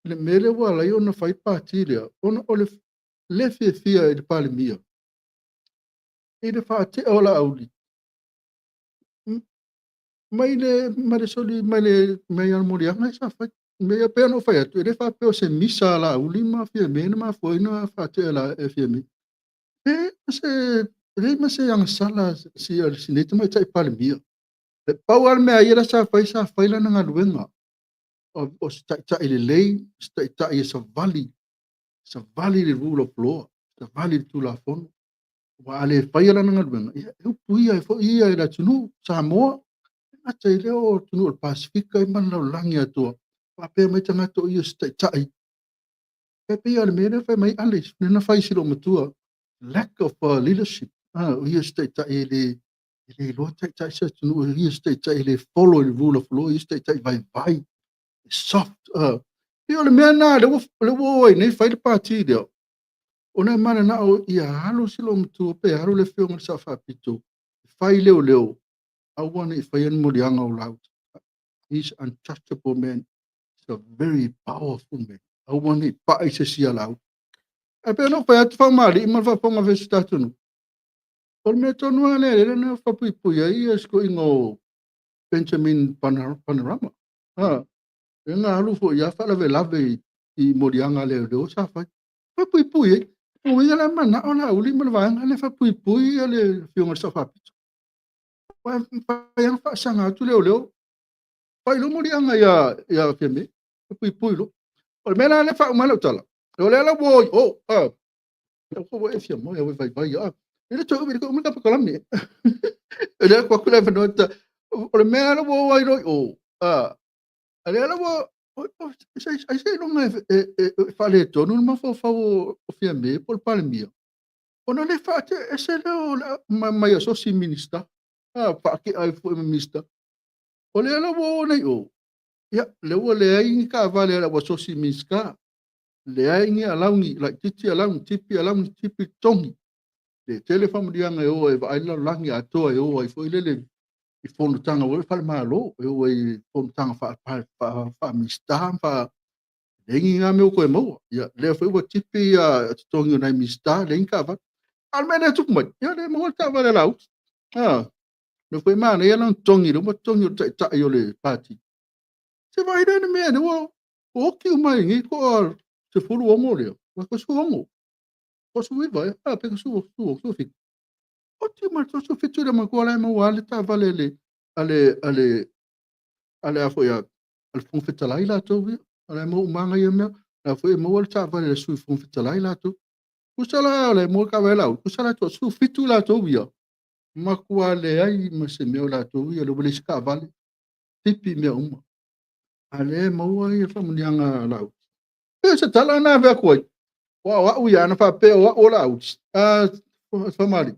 S1: le mele wa la yo na fai pati le ona o le fia e de palmia e de fa te ola auli mai le soli mai al moria mai sa fa me pe no fa tu e fa pe o se misa la auli ma fia me na ma foi na fa te la e fia me se ma se yang sala si al sinete mai tai palmia e pau al me ai la sa fai la na luenga o sta ile lei sta ia sa vali le rule of law sa vali tu la fon wa ale fai la na luenga e pui ai fo ia la tunu sa mo ata i leo tunu o Pasifika i mana lau langi atua. Wapea mai tangata o ia stai tai. Pepe ale mene fai mai alis, nena fai silo matua. Lack of leadership. O ia stai tai le loa tai tai sa tunu o ia stai tai le follow the rule of law, ia stai tai vai, soft. Ia ole mea nā, le wo oi, nei fai le pāti leo. O nei mana na o ia halo silo matua, pe halo le whionga sa whapito. Fai leo. Awana I whai anu morianga o lau. He's untouchable man. He's a very powerful man. Awana I paai se sia lau. E pe no whai atu whamari, ima whaponga whesu tatunu. O me tonu ane, ere na whapui pui ai, esko ingo Benjamin Panorama. E ngā halu fo ia whalawe lawe I morianga leo sa whai. Whapui pui ai. O ia la mana o la uli mana wanga le whapui pui ale whionga sa whapitu. Whai ang whaasanga atu leo. Pai lo morianga ia keme. Pui lo. O mela le fa umalo tala. O le la boy. Ko e fia mo e vai. Ele to me ko me ka kala me. Ele ko kula fa nota. O le mela la bo vai ro. Ale la bo sai no me fa le to no ma fa o fia me por palmia. O no le fa te ese le ma so si minister. Fa ke ai fo minister. O le ala wo nei o. Ia, le ua le ai ka vale ala wa sosi miska. Le ai ngi alaungi, like titi alaungi, tipi tongi. Le telefon dianga e o e vai la langi atoa e o e foi lele i fono tanga o fa malo e o e fono tanga fa mista fa lengi nga me ko e mo ya le foi o tipi tongi na mista le inka va almena tu mo ya le mo ta va la no foi mana ya non tongi lo mo tongi ta yo le pati se vai dentro me o que o mai ngi ko se fulu o mo le ko su o mo ko su vai pe su fi o ti ma so fitu le ma ko la mo wale ta vale le ale a foi al fun fitalai la to vi ale mo manga ye me a foi mo wal ta vale su fun fitalai la to kusala ale mo ka vela kusala to su fitu la to vi ma ko ale ai ma se me la to vi le bole ska vale tipi me uma ale mo ai fa mo nyanga la pe se tala na ve ko wa u ya na fa pe wa o la fa mali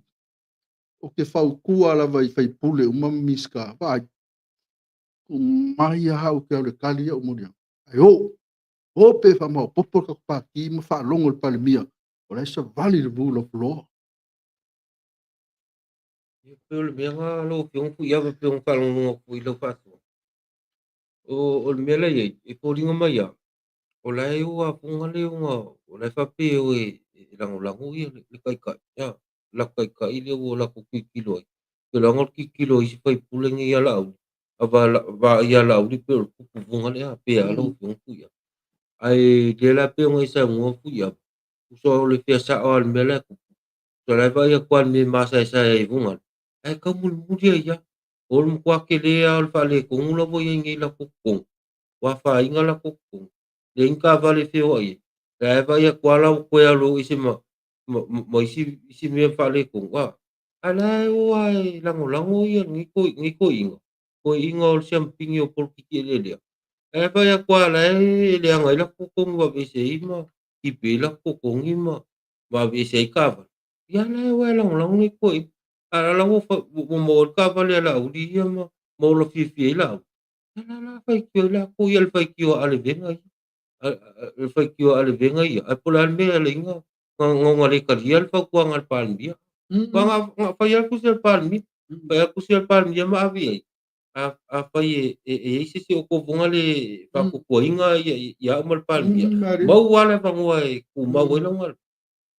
S1: o ke fa ku ala vai fai pule uma miska va mai ha o ke le kali o mo dia ai o pe fa mo popo ka pa ki mo fa longo le palmia o le sa vali le bu lo lo
S2: Ia pe o le mea nga lo fiong fu ia pe on whalonga fu i lo fatu. O le mea lai e pōringa mai a. O lai ua punga le unga o lai whape o lango lango ia le kai kai. Ia la kai kai le o la kuki kilo ai. Ke lango ki kilo i si whai pulengi ia lau. A va ia lau li pe o kupu vunga le a pe a lo fiong fu ia. Ai le la pe o isa ngua fu ia. Uso le fia sa o al mea la kupu. So lai va ia kwan me masa isa e vunga. Ai ka mul mulia ia. Ol mo kwa ke le al fa le kong la bo ye ngi la kong. Wa fa inga la kong. Le inka vale fe o ye. La va ya kwa la ko ya lo isi mo isi me fa le kong wa. Ala o ai la ngo ye ngi ko inga. Ko inga ol siam pingi o por ki le le. La va ya kwa la le anga la kong wa be se ima. Ki pe la kong ima. Wa be se ka va. Ya la wa la ngo ngi ko ala la mo ka vale la udi ia mo lo fi la la fai ki la ko ia fai ki o ale venga fai ki o ale venga ia a pola me ale inga ngo le ka ia fa ko ngal pan dia wa nga fa ia ku se pan mi fa ia ku se pan dia ma avi a fai isi se o ko vonga le fa ko inga ia mal pan dia mo wala fa ngo ku ma wala ngal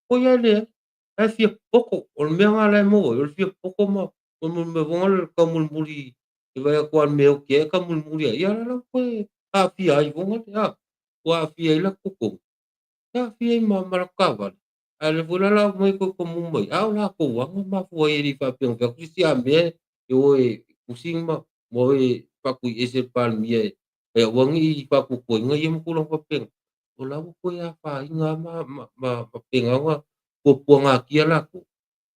S2: ko ia le ai fia poko o le mea nga lai mo o le fia poko ma o me vonga le ka mulmuli e vai a kuan me o ke ka mulmuli ia la koe a fia ai vonga ia wa fia i la koko ia fia i malakawa a le vola la mai ko ko mumai a la ko wanga ma fua i ri fa pe on fa kusi a me e o e kusing ma mo e fa ku e se pal mie e wangi i fa ku ko nga yem ku lo fa pe o la ko ia fa inga ma penga nga ko puanga kia la ko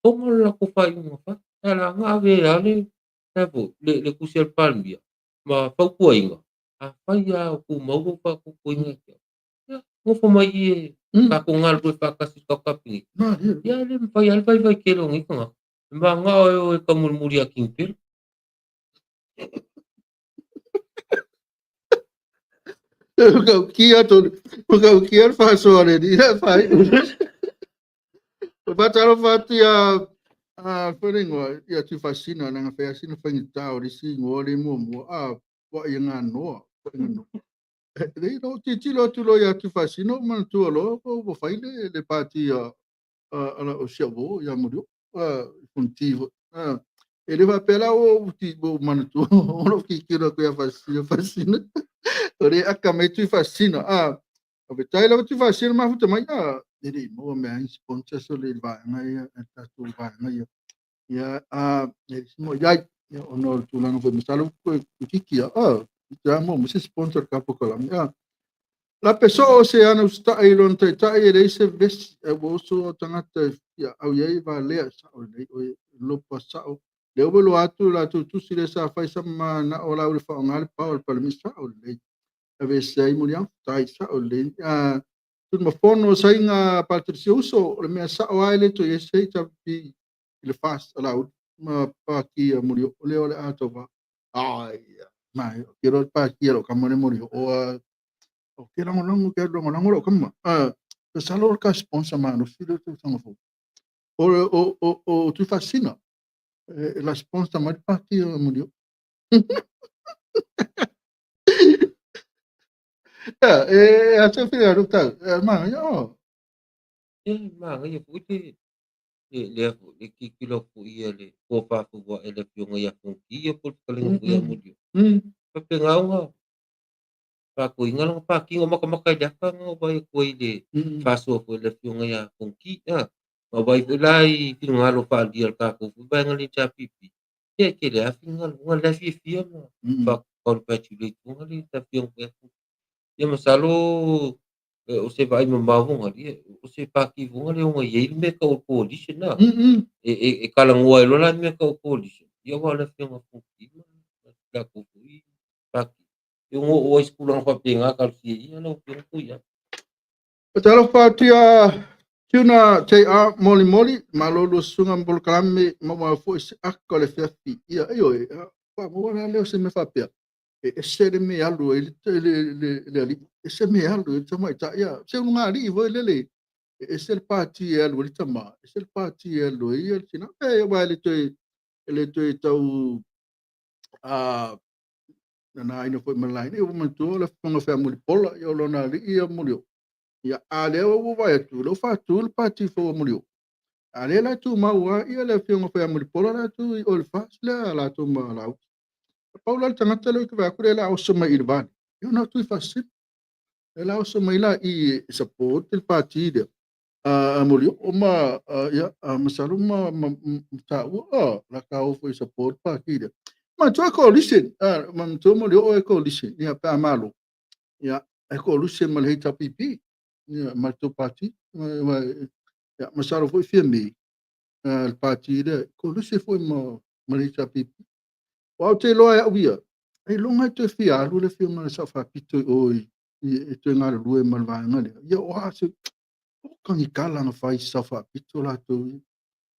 S2: Como la ko fai unha fa, ala nga ave ale, tapo le kusel palmia, ma fau kuainga. A fai a ku mau fa ku kuinga kia. Ya, ngo fa mai ka ko ngal ko fa kasi ka kapi. Ya le fai al fai fai kelo ngi nga. Ma nga o ka mulmuri a kingpil.
S1: kia to ko kia fa so ale di fa ba ta lo fa ti ia tu fascina na fa sina fa ni ta o si ngo le mo wa ia nga no dei no ti lo tu lo ia tu fascino man tu lo ko fa le pati ala o sia bo ia mo funtivo ele vai pela o ti bo man tu o ki lo ko ia fascina ore aka me tu fascina o betai la tu fascina ma futa mai ele mo me ai sponsor so le va ngai ta tu va ngai ya ele mo ya ono tu la no foi misalo ko kiki ya mo se sponsor kapo kala ya la pessoa oceana sta ai lon ta ai le se ves o so tangata ya au ye va le sa o le lo pasao le o lo atu la tu si le sa fai sa ma na o la o fa ngal pa o pa le misa o le ave sei mo ya tai sa o le tu ma fono sa inga patricio uso le me sa o ai le to ye sei ta pi le fast ala ma pa ki mo le o le ato va ai mai kiro pa kiro kamane mori o kira ngolango ke do ngolango ro kama to salo ka sponsor ma no filo to sango fo o tu fascina la sponsor ma parti mori a te fia ro ta ma yo
S2: Manga ia futi le kilo fu ia le ko pa fu wa ele pionga ia fu ia por kalinga fu ia mudio pa pengaunga pa ko inga pa ki ngoma ka maka ja ka ngo ba ko ile faso fu ele pionga ia fu ki ma ba fu lai ki ngalo pa dia ka ko fu ba ngali cha pipi ke le afi ngal la fi fi ma pa ko pa tu le fu ngali ta pionga ia masalo o se vai mamavunga dia o se paki vunga le unga ye me ka o coalition na e kala ngua lo la me ka o coalition ia wala fianga fuki la ko fui paki eu o escola pa penga ka si ia no penga ku ia
S1: Talo fatia tuna te a moli moli malolo sunga mbol kalame mama fo se akole fefi ia ayo pa mo na leo se me fapia se de me alu le ali se me alu tama ta ia se unga ali vo le se il parti alu le tama se il parti alu ia tina va le to tau a na ino foi malai e o manto la fonga fa moli pola ia lona ali ia moli ia ale o vai tu lo fa tu il parti fo mulio ale la tu ma wa ia le fiongo fa muli pola la tu o il fa la tu ma la paula tanga telo ke va kure la o soma il van io na tu fa sit la o soma ila I support il parti de a mulio o ma ia masalu ma ta o la ka o fo support parti de ma tu ko listen ma tu mulio o ko listen ia pa malo ia ko listen mal hita pipi ia ma tu parti ya masaro foi firme il partire ko lu se foi mo marisa pipi wa te loa ya via e longa te fia lu le firme sa fa pito oi e te ngar lu e malva ngale ya wa se kan I kala na fai sa fa pito la to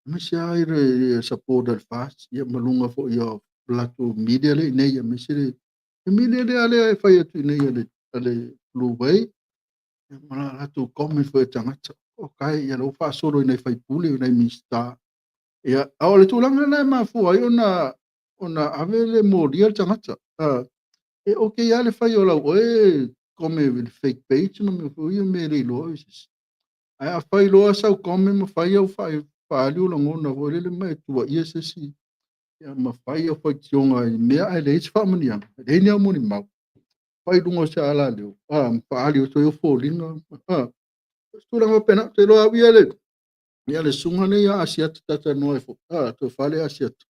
S1: me se ai re support del fast ya malunga fo ya la to media le ne ya me se media le ale fai tu ne ya le lu bai mala la to come fo tanga o kai ya lo fa solo nei fai pule nei mista ia a o le tulaga lai mafua ai ona ave le molia le tagata e o ke ia le fai o lau oe kome le fake page ma me fuia me le iloa ae a fai loa sau kome ma fai au faaliu lagona foi lele mai tuaia sesi ia ma fai au faitioga I mea ae le isi faamaniaga lei ni au moni mau fai luga o se ala leo ma faali o toe o foliga tulaga pena te loa auia ia le suga nei a asiata tatanoa e foʻi toe fale asiata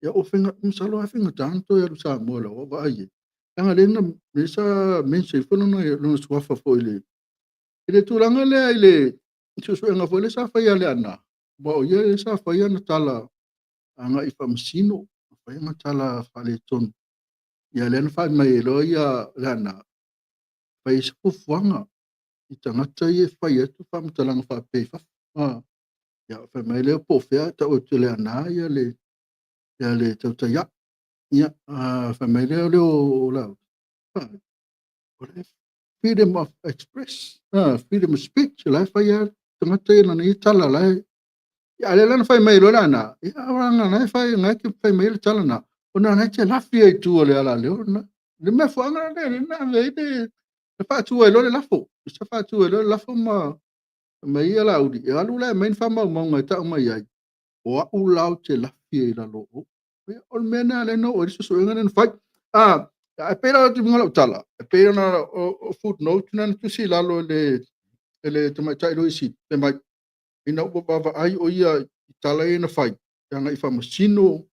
S1: ia o fenga msalo a fenga tanto ya lusa mola o va ai tanga lenga mesa mense fono no swafa fo ile tulanga le ile so nga fo le sa fa ya le ana ba o ye sa fa ya na tala anga I famsino fa ya na tala fa le ton ya le fa mai lo ya lana fa is fu fanga I tanga tai fa ya tu fa mtalang fa pe fa ya fa mai le po fe ta o tele ana ya le ta ya ia familia o la freedom of express freedom of speech la fa ya tanga te na ni tala la ya le lan fa mai lo la na ya anga na fa nga ki fa mai tala na ona na che la fi tu le ala le na le me fo anga le na le de fa tu lo le la fo sa fa tu lo la fo ma mai ya la udi ya lu la mai fa ma nga ta ma ya o u lau che la fi la lo ol mena le no o so ngan fa a pera tu ngalo tala pera na o footnote na tu si la lo le te mai tai lo isi te mai ina o baba ai o ia tala ina fai tanga I famasino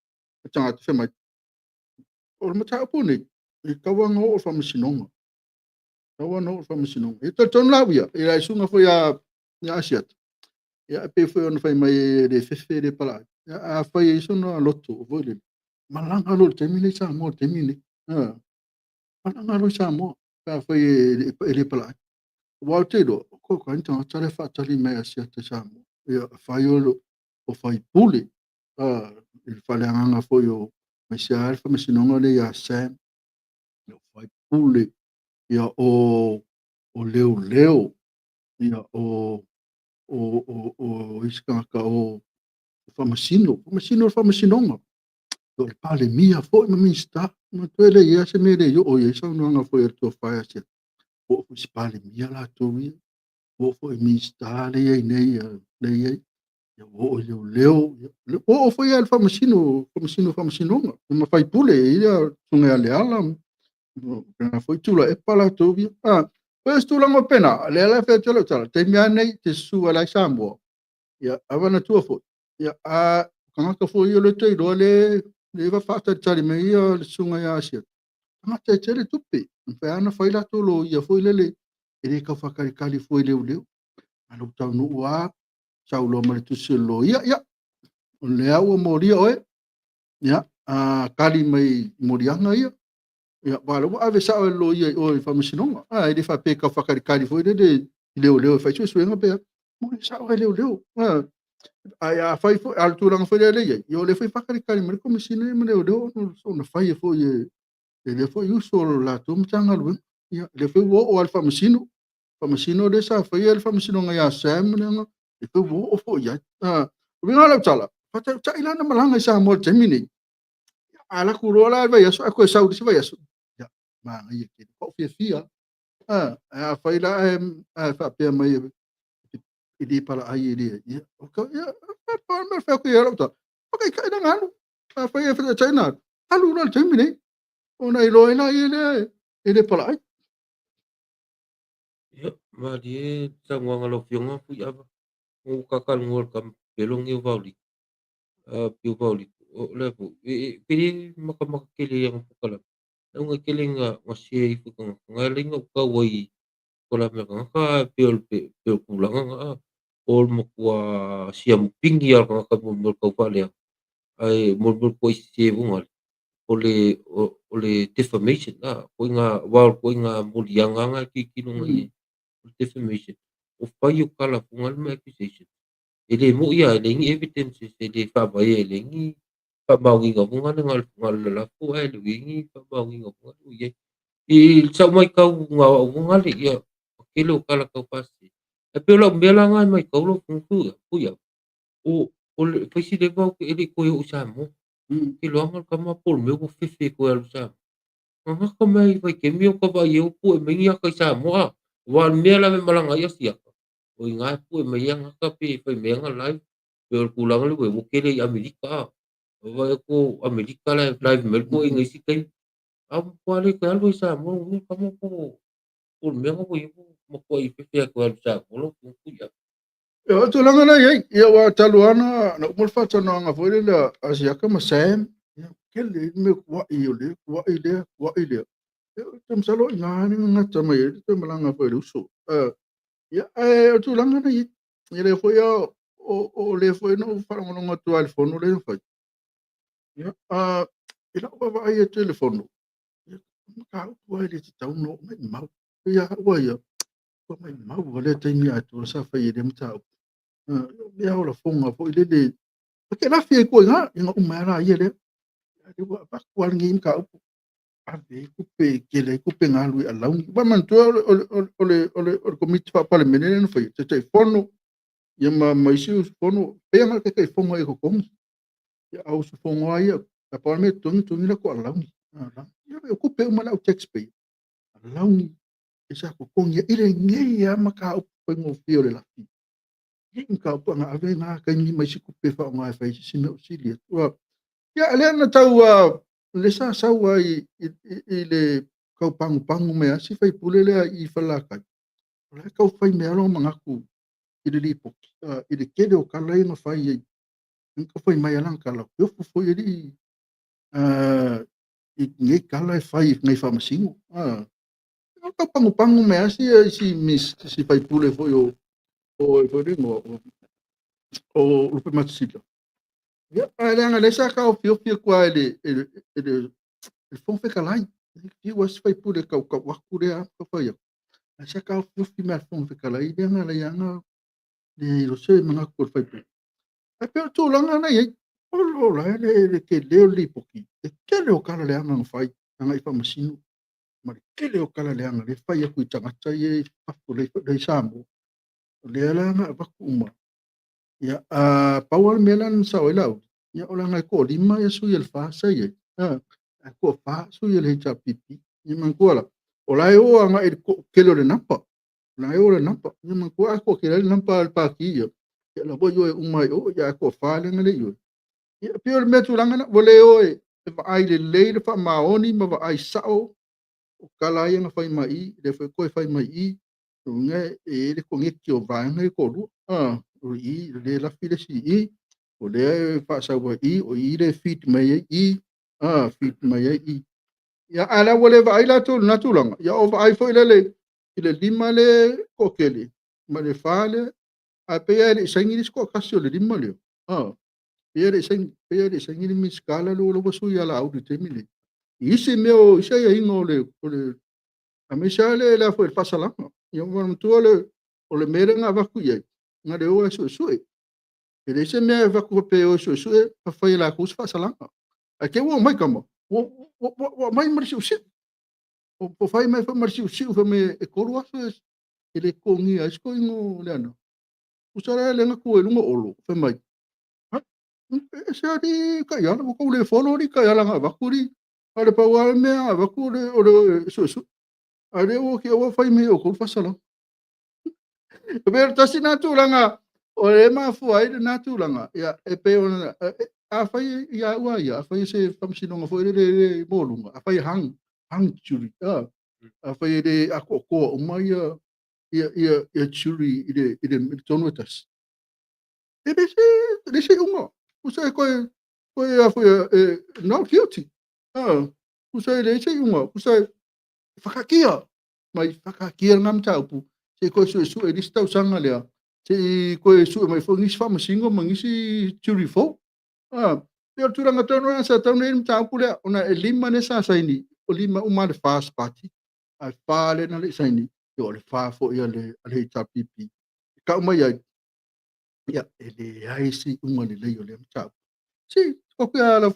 S1: tanga te mai o mata puni I kawanga o famasinonga kawanga o famasinonga I te ton lawia I la sunga fo ya asiat ya pe fo on fai mai de fefe de pala a fai iso no loto vole malanga lo termine sa mo termine malanga lo sa mo pa fai ele pala wa te do ko ko nta tale fa tali mai asia te sa mo ya fai o fai pule il fale anga fo yo me sia alfa me sinonga le ya sam pule ia o leo ia o iskaka o whamasinoga o le palemia foʻi ma minista ma toe le ia se me le oo ia saunoaga foʻi le tuafai asia o foʻi se palemia latou ia o foʻi minista leiai nei leiai ia oo i leoleo oo foʻi ia le whamasinoga ma faipule ia tuge aleala pena foʻi tula epa latou ia koe se tulaga pena le ala featua lau tala taimi a nei te susua lai Samoa ia avanatua foʻi ia kagaka foʻi o le toiloa le fafaatalitali mai ia le suga iā asia tagata e tele tupe pe ana fai latou lo ia foʻi lele e lē kaufakalikali foʻi leoleo alou taunuu ā sauloa ma le tusi o lo ia o lea ua molia oe ia kali mai moliaga ia ia wala ave saʻo e lo ia o le whamasinoga e le faapea kaufakalikali foʻi lele i leoleo e faisuesuega pea mo le saʻo e leoleo ia fai foʻi a le tulaga foʻi lea leiai ia o le fai fakalikali ma le komisina ia ma leoleo ona fai e foʻi e le foʻi uso o latou ma tagaluega ia le fai ua oo a le whamasino le sa fai e le whamasinoga iā Sam leaga e fai ua oo foʻi ai uiga lau tala faataʻitaʻi lana malaga i sa mo le taimi nei alaku loa la vai aso koe saudi se vai aso ia magaia kele faʻofiafia a fai la faapea mai i lē palaʻai e lē ia ma feakuia lau tala whakaikaʻi na galu fai e faataʻitaʻina alu la le taimi nei ona iloa ina ia lea e lē palaʻai
S2: Ia, malie sauaga laufioga fui ava o kakaluga o le kapelongi o vaoliku pio vaoliku o le fu pili makamaka kele iaga pukalame auga kele ga sia i fukagaga laiga o kau ai ko la mea kagaka pio kulagaga o le makua siamupigi a le kagaka mo le kaufaleaga ae mo le sesevuga o le defamation poiga wao poiga moliaga aga kikinoga ia defamation o fai o kalafuga le ma accusation e lē mo ia e leigi evidences e lē faavaia e leigi faamaogigavuga le gal lalafu ae le uigi faamaogigavuga le uiai i saumaikau gauauga leʻia akele o kalakau pasi e pe o lau mea laga e maikau lo fui ava o le faisi leva o keʻele koe o Samoa ke loaga le kamapolo mea ua fefe koe alu Samoa gagaka mea i vaikemi o kavaia o pue maigi aka i Samoa ua le mea lave malagai asiaka o i gae pue maia gaka pe faimega live pe o le kulaga le ua ua kele i Amerika vae ko Amerika live mai le puʻaiga isi kaimi aupua le koe alu ai Samoa ua kamapo o le mea ua ia makuaʻi fefea koe alu Samoa lo fui ava
S1: ia tulaga nai ai ia ua talu ana na uma le faatanoaga foʻi le asiaka ma Sam ia kele me kuaʻi o lea kuaʻi lea tamasalo ingani gagata mai ai toe malaga foʻi le uso ia o tulaga nai ia le foʻi o le foʻi no faalogonoga atu a le fono le fai ia i laʻu vavaai e telefono ia makaupu ai le tatauno mai mau ia ua ia ua mai mau ua lea taimi atu sa fai e le mataupu lea o lafoga foʻi lele ke lafi ai kua iga uma ala ia lea le ua vakualagi makaupu ave kupe kele kupe galu i alauni ma manatua o le komiti faapalemene lena fai tataifono ia ma isi usufono pea ga kaikaifoga e kokogi ia au usufogo ai ia tapaole me togitogi la ko alauni ia kupe uma lau taxpayer alauni e sa kokogi ia i legei a makaupu faigofia o le lafi ia makaupu agaave gakaigi ma isi kupe faaogāe fai sisime o sili atua ia lea na tau le sasau ai i le kaupagupagu me asi faipule lea i falakai o le kau fai mea lo magaku i le lipoki i le kele o kala iga fai ai ka fai mai ala kala ofu foi ali i ngai kala e fai ngai famasigo ka pangu me asi si mis si fai pule foi o foi o lupe matsila ia ale anga lesa ka o fio kwa ele fon fe kalai i was fai pule ka wakure a ka fai a sa ka o fio me fon fe kalai ia nga le anga le lo se manga ko fai pule e pe tu langa na ia o lo la le ke le li poki e ke le o kala le anga fai anga i fa masino ma le kele o kala leanga le fai aku i tangata i papu le samu. Le ala nga vaku uma. Ia pawal melan sa o lau. Ia ola ngai ko lima ia sui el fa sa ia. Ko fa sui el hecha pipi. Ia mangkuala. Ola e o anga e kele le nampa. Na e o le nampa. Ia mangkua ko kele le nampa al paki ia. Ia la boyo e umai o ia ko fa le ngale yo. Ia pio le metu langa na vole o e va ai le fa maoni ma va ai sao. O kala ia nga fai mai le fa ko fai mai nga e le ko ngeki o va nga ko lu o i le la fi le si o le fa sa wa o i le fit mai fit mai ya ala wole va ai la tu na tu long ya o va ai fo le lima le ko kele ma le fa le a pe ele sangi le ko kasio le lima le pe ele sangi le miskala lo so ya la au te mile isi meo isa ya ingo le a me sale la fo el pasala yo mo tu o le mere nga vaku ye nga le o so ele se me vaku pe o so pa fa la kus pasala a ke wo mai kamo wo mai marsi usi o fa mai fa marsi usi fa me e koru aso ele ko ngi a sko ingo le ano usara le nga ku e lungo olo fa mai se adi ka ya ko le folo ri ka ya la nga vaku ri ale pa wa me a vaku le o so ale o ke o fa me o ko pasala pero tasi na tulanga o le mafu ai na tulanga ya e pe ona a fai ya wa ya fai se famsino ngo foi le bolunga a fai hang churi a fai de a ko o mai ya churi ide tonotas e de se ungo usa ko a foi not guilty usa le se ungo usa fakakia mai fakakia ngam taupu se ko su e lista usanga le se ko su mai fo ngis fama singo mangisi churi fo pe turanga tono sa tono im taupu le ona e lima ne sa saini o lima uma le fast party ai fale na le saini yo le fa fo ia le tapipi ka mai ya ele ai si uma le yo le taupu si o ke ala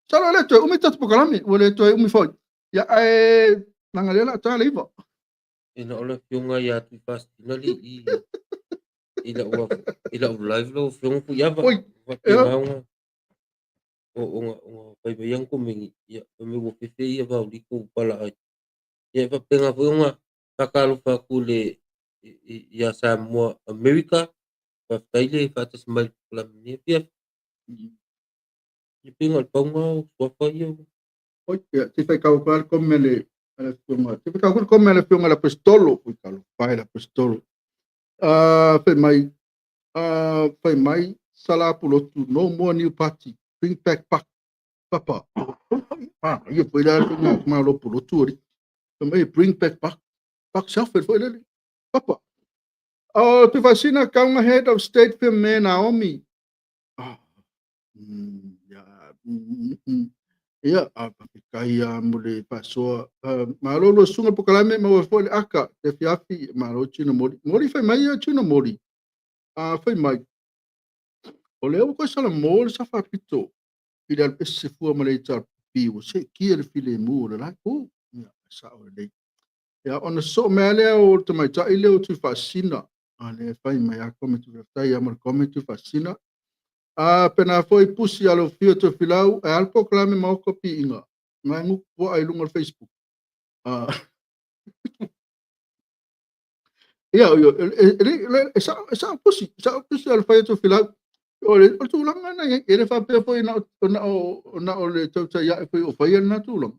S1: sala le to umi tatu pokalami o le to umi fo ya nanga le la ta le iva
S2: ina ola fiunga ia tu pastina li ila u live lo fiunga fu ia
S1: oi
S2: va
S1: ya
S2: pinga o pai pai yang ko mingi ia me wo fefe ia va li ko pala ai ia va penga fiunga takalu fa ku le ia sa mo America va taile fa tas mai la ni pia ni pinga pa ngo so fa ia
S1: oi ya ti fai kau par come le fiunga ti fai kau come le fiunga la pistolo ui kalu pai la pistolo fai mai sala pulotu no more new party bring back papa ia foi la ma lo pulotu ori mai bring back pak shuffle foi le papa tu fascina kaunga head of state for me Naomi ya ia kai mole pasoa malolo sunga pokalame ma foi aka te fiafi malo chino mori fai mai chino mori fai mai o leo ko sala mol sa fa pito ila pesse fu ma le tar piu se ki el file mu la ko ya sa o le ya ona so mele o te mai ta ile o tu fascina ale fai mai a come tu tai amor come tu fascina pena foi pusi alo fio to filau e al proclame ma ko pi inga ngai ngu po ai lunga Facebook ya yo sa pusi al fio to filau o tu langa na e fa pe foi na o le tau ya foi o fai na tu long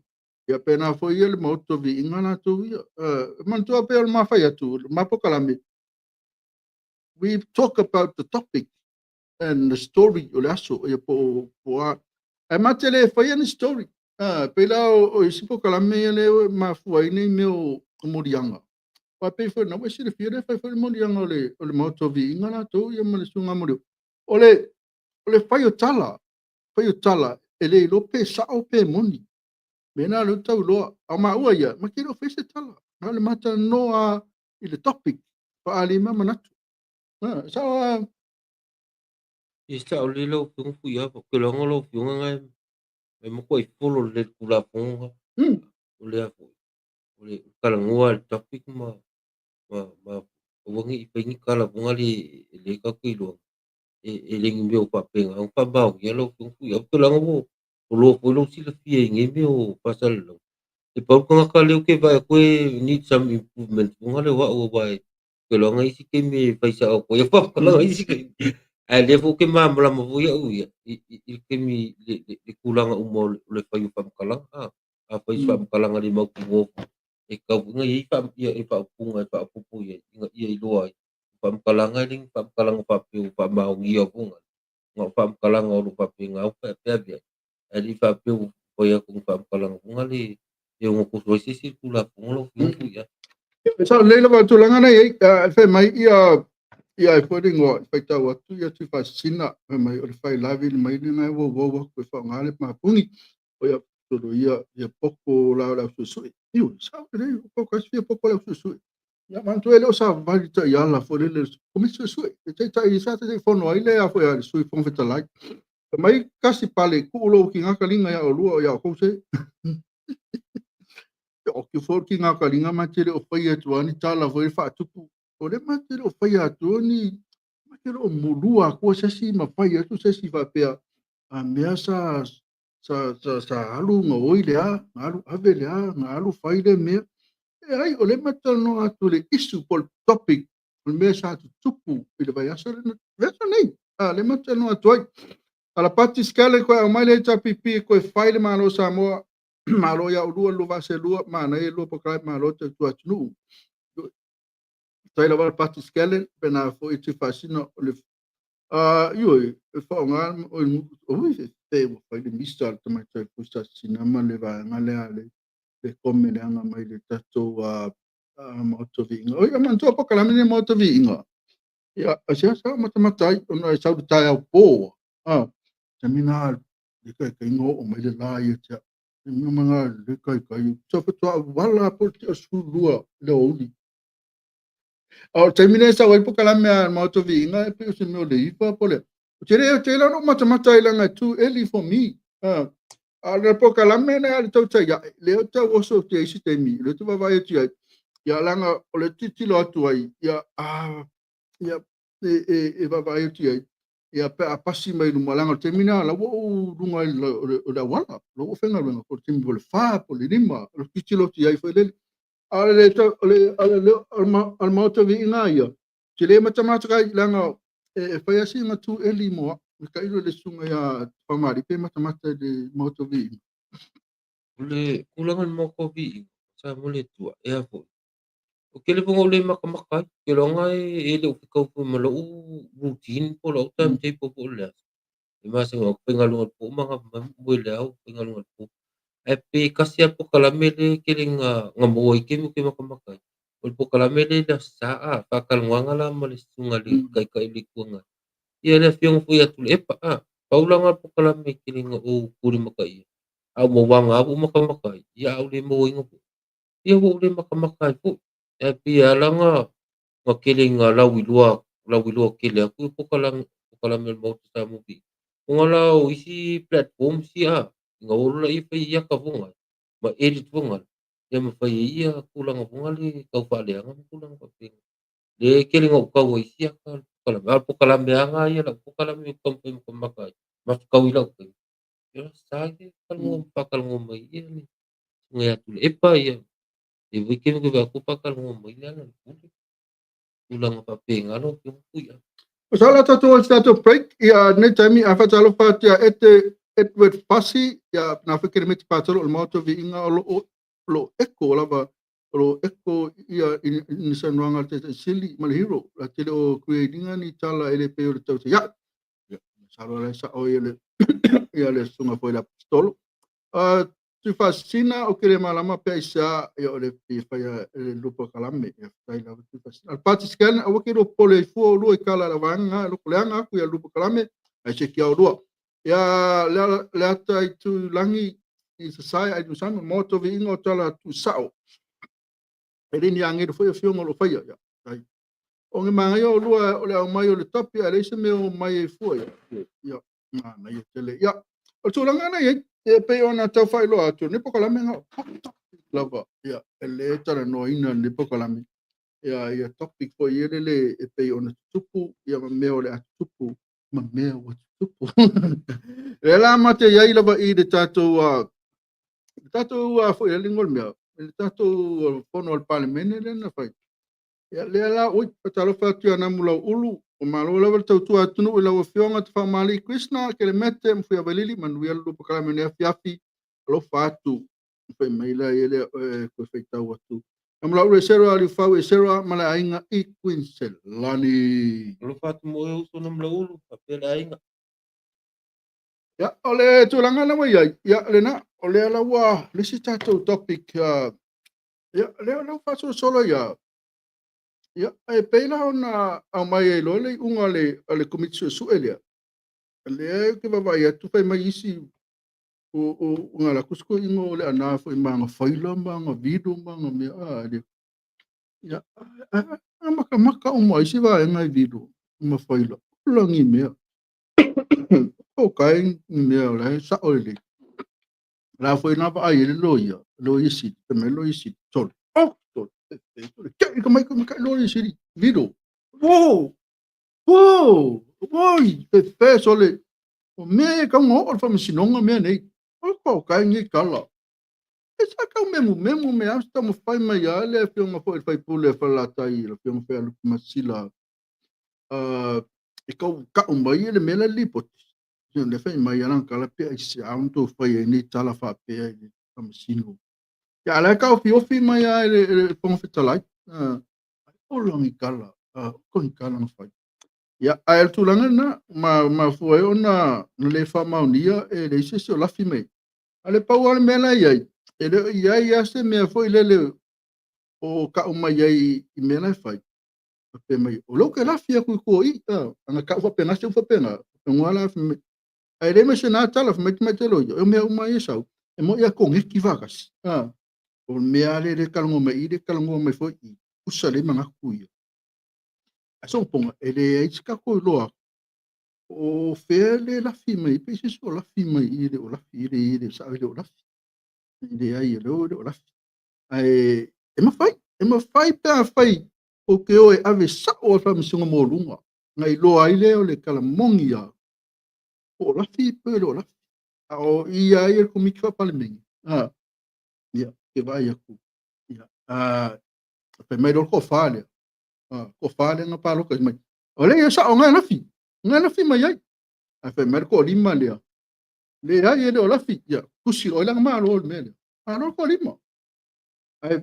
S1: ya pena foi ele mo to vi inga na tu ya man tu pe ma fai tu ma po kalame we talk about the topic and the story o le aso e po e ma tele fai ni story pela o isi po kalame ele ma fuai ni meu morianga pa pe foi na we si le fia fai foi morianga o le mo to vi inga na tu ya ma le sunga mo o le fai o tala e le lo pe sa o pe moni me na lo tau loa a ma ua ia ma ke lo fai se tala na le mata noa i le topic pa ali ma manatu sa
S2: isa o le lo fiunga fu ia ko lo ngolo fiunga ngai e mo ko i folo le kula fonga o le Ole kalangua le topik ma wangi ipengi kala bunga le ka kuilo e lengi meu papenga ang pabau ya lo fu ya tulang mo lo sila fie ngi meu pasal lo e pau kanga kale ke vai kue need some improvement bunga le wa o vai ke lo ngai si ke me paisa o ko ya pa kala ngai si ke le fu ke ma mala mo ya u ya ke mi le kulang umo le pa yu pam kala a pa yu pam kala ngali mau ku e ka bunga i pa punga pa pupu ya ia i loa pam kala ngai pam kala pa pu pa mau ngi bunga ngau pam kalang ngau lupa pe ngau pe be ali pa pe o ya kung pam kalang ngali yung ko so sisi pula pulo yung ya
S1: So leila ba tulanga na fe mai ia pwede ngo faita watu ia tu fa sina mai o fai lavi mai ni wo ko fa ngale ma pungi o ia todo ia poko la su iu sa ne poko si poko la su ia man tu ele o sa vai ta ia la fo le come su te sa te fo no ile a fo ia su fo feta like mai kasi pale ku lo ki ngaka linga ia o lua ia ko se o ki fo ki ngaka linga ma te o fai atu ani tala fo fa tupu o le ma te o fai atu ni ma te o mulua ko se si ma fai atu se si va pe a mea sa alu nga oile a alu ave le a alu fai le mea e ai o le ma te no atu le isu pol topic o mea sa atu tupu i le vai asa le vesa nei le ma te no atu ai ala pati skale ko a mai le tapipi ko fai le malo sa mo malo ya ulua lu va se lua ma na e lu po kai malo te tu atu tai la va pati skale pena fo i tu fasino le io e fa o te fai le mista te mai tai pusta sinama le va ngale ale le come le anga mai le tato moto vinga o ia man to po kala mini moto vinga ia asia sa mata ona sa tai au po terminal le kai kai ngo o mai le la ia tia no manga le kai kai so fa to wala po te su lua le oli o terminal sa wai po kala me moto vinga e pe se me o le ifa po le te la no mata i langa tu eli for me le po kala me na le tau tai le o tau oso te isi te mi le tu va vai tia ia langa o le titilo atu ai ia ia e va vai tia ia pe a pasi mai no malanga terminal la wo runga o da wala lo fenga lo ko timi bol fa po le lima lo titilo tia i foi le ale le tau ale al moto vi inga ia te le mata kai langa e fai asi ma tu eli mo ka ilo le sunga ia pamari pe mata de moto vi
S2: le kulangan mo ko bi sa mo le tua e a fo o ke le pongo le makamaka ke lo ngai e le ko ko mo lo routine po lo tam te po le e ma se ngo penga lo po mga mo le au penga lo po e pe kasi po kala me le ke le nga mo i ke mo ke makamaka o po kala me le da sa pa kal nganga la mo le sunga le kai le ko nga ia le fiong fu ya tu e paulanga po kala me ke le nga o puri makai au mo wanga abu makamaka ia au le mo ingo ia wo le makamaka fu e pia langa makiling lawi lua kile aku pokala mel mau sa movie ngala isi platform si ngawla ifa iya ka bunga ma edit bunga ya ma fa iya kulang bunga le kau fa le ngam kulang pa ping le kiling o kau isi ka pokala me anga ya la pokala me kompe ko makai mas kau ila ko ya sa ke pakal ngom iya ni ngaya tu epa ya e wikin ko ba ko pakal ngom iya na kulang pa ping ano yung kuya
S1: Sala tato break ia ne tami a fatalo fatia Edward Pasi ia na fikir me patalo o moto vi inga lo eko lava lo eko ia in sanwanga te sili malhiro la te o creatinga ni tala ele pe o tau ya sala la sa o ele ia le sunga foi la pistolo tu fascina o que malama peisa e o le fai le lupa kalame e fai la tu fascina al pati scan o que lo pole fu lo e kala la vanga lo leanga ku ya lupa kalame ai se kia o ya la tai tu langi i sai ai tu san moto vi ingo tala tu sao e ni ange foi o fiungo lo fai ya ai o nge manga yo lua o le mai o le tapi a le se me o mai e fu ya na ye tele ya o tu langa na ye e pe ona tau fai loa tu ne po kalame nga lava ia ele tara no ina le pokalami ia topic fo ia le e pe ona tupu ia ma mea o le atupu ma mea o tupu e la mate ia i lava i le tatou fo ia lingol mea le tatou fono al palemene le na fai ia le la oi patalo fa tu ana mula ulu o malo lava tau tu atunu i lava fionga te fa mali krishna ke le mete mfu ya valili manu ia lu pokalami ne fiafi lo fatu fai mai la ele ko fai tau atu am la ure sero ali fau e sero mala ainga I Queenslani
S2: Lo fatu mo e uso nam laulu, papel ainga.
S1: ya ole tulanga na mai ya le na ole ala wa le si tatou topic ya le ala fa solo ya e peina ona au mai e lole unga le komitsu su elia le ke va vai tu fai mai isi o ngala kusko ingo le ana fo manga faila manga vidu manga me le ya maka o mai si va ngai vidu ma faila langi me o kai me la sa o le la fo na va ai le lo isi te me lo isi sol sol ke mai lo isi vidu wow wow woi te fe sole o me ka ngo o fa sinonga me nei o kai ngi kala e sa ka memu me asta mo fai mai ale pe nga foi fai pule fa la tai la pe nga lu masila e ka mai le mela lipot le fai mai ala kala pe se a un to fai ni tala fa pe ni ka masino ya la ka fi mai ale pe nga fetalai o longi kala ko ni kala fai ya ai tu langa na ma foi ona le fa maunia e le se la fi mai ale pau ale mela ia e le ia se me foi lele o ka uma ia I mela fai pe mai o lo que la fia ku I anga ka fa pena se fa pena ngala ai le me se na tala fa me telo yo me uma ia e mo ia con ki vagas o me ale le kalongo me I le kalongo me foi usale manga ku ia aso ponga ele ai ska ko lo o fele la fi mai pe se so la fi mai ile o la fi ile sa ile o la fi ile ai ile o la ai e ma fai pe fai o ke o e ave sa o fa misunga mo lunga ngai lo ai le o le kala mongia o la fi pe lo la o ia ia ko mi fa pale mingi ia ke vai aku ia pe mai do ko fale nga pa lo ka mai o le ia sa o ngai la fi mai ai pe mai ko lima le ai ele o la fi ia kusi o la ma lo me le ko lima ai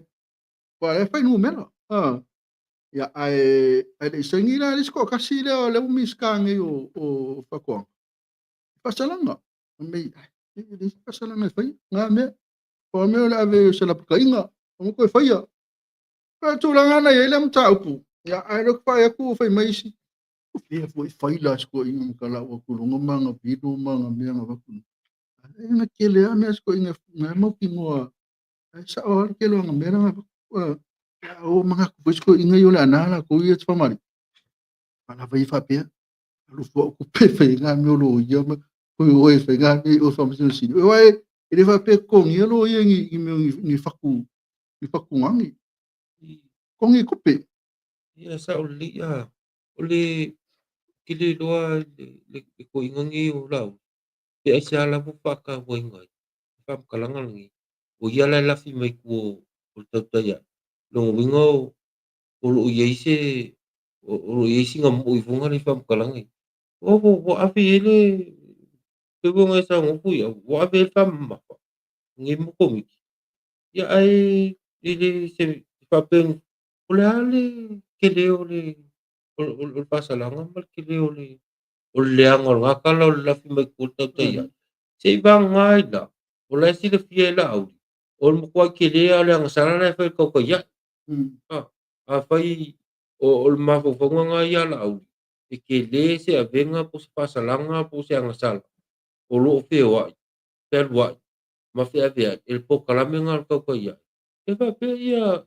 S1: pa le fai nu mela ia ai le sengi la le sko kasi le o le miskangi o fakon pasalanga me le pasalanga fai nga me po me la ave se la kainga o ko fai ya pa tu la ngana ye le mta upu ia ai lo fai aku fai mai si o fai la sko inga kala o ku longa manga bidu manga me nga ku nga kele ame sko inga nga mo pingo sa o ke lo nga me nga o mga ko inga yo la na ko ye tfa mari ana vai fa pe lu fo ku pe fe nga mi lo ye ma ko o e fe nga mi o fa mi si o e ele fa pe ko ngi lo ye ni faku ngangi ko ngi ku pe
S2: Ia sa uli ya. Uli kili loa le ko ingangi o lau. Pe ai sa la paka wo ingai. Fam kalanga ngi. O ia la fi mai ko o tata ya. Lo wingo o lo ye se o ye singa mo I funga ni fam kalanga. O afi ele pe wo ngai sa ngo pu ya. O afi fam ma. Ngi mo ko mi. Ya ai ele se fapen ole ale kele ole ol pasalanga mal kele ole angol ngakala ole lafi mai kulta taya se bang ngai da ole si le fiela au ol mo kwa kele ale ang sala na fe ko ko ya a fai ol ma fo fo ngai ya la au e kele se avenga pus pasalanga pus ang sala olo fe wa ter wa ma fe avea el po kalamenga ko ko ya e va pe ia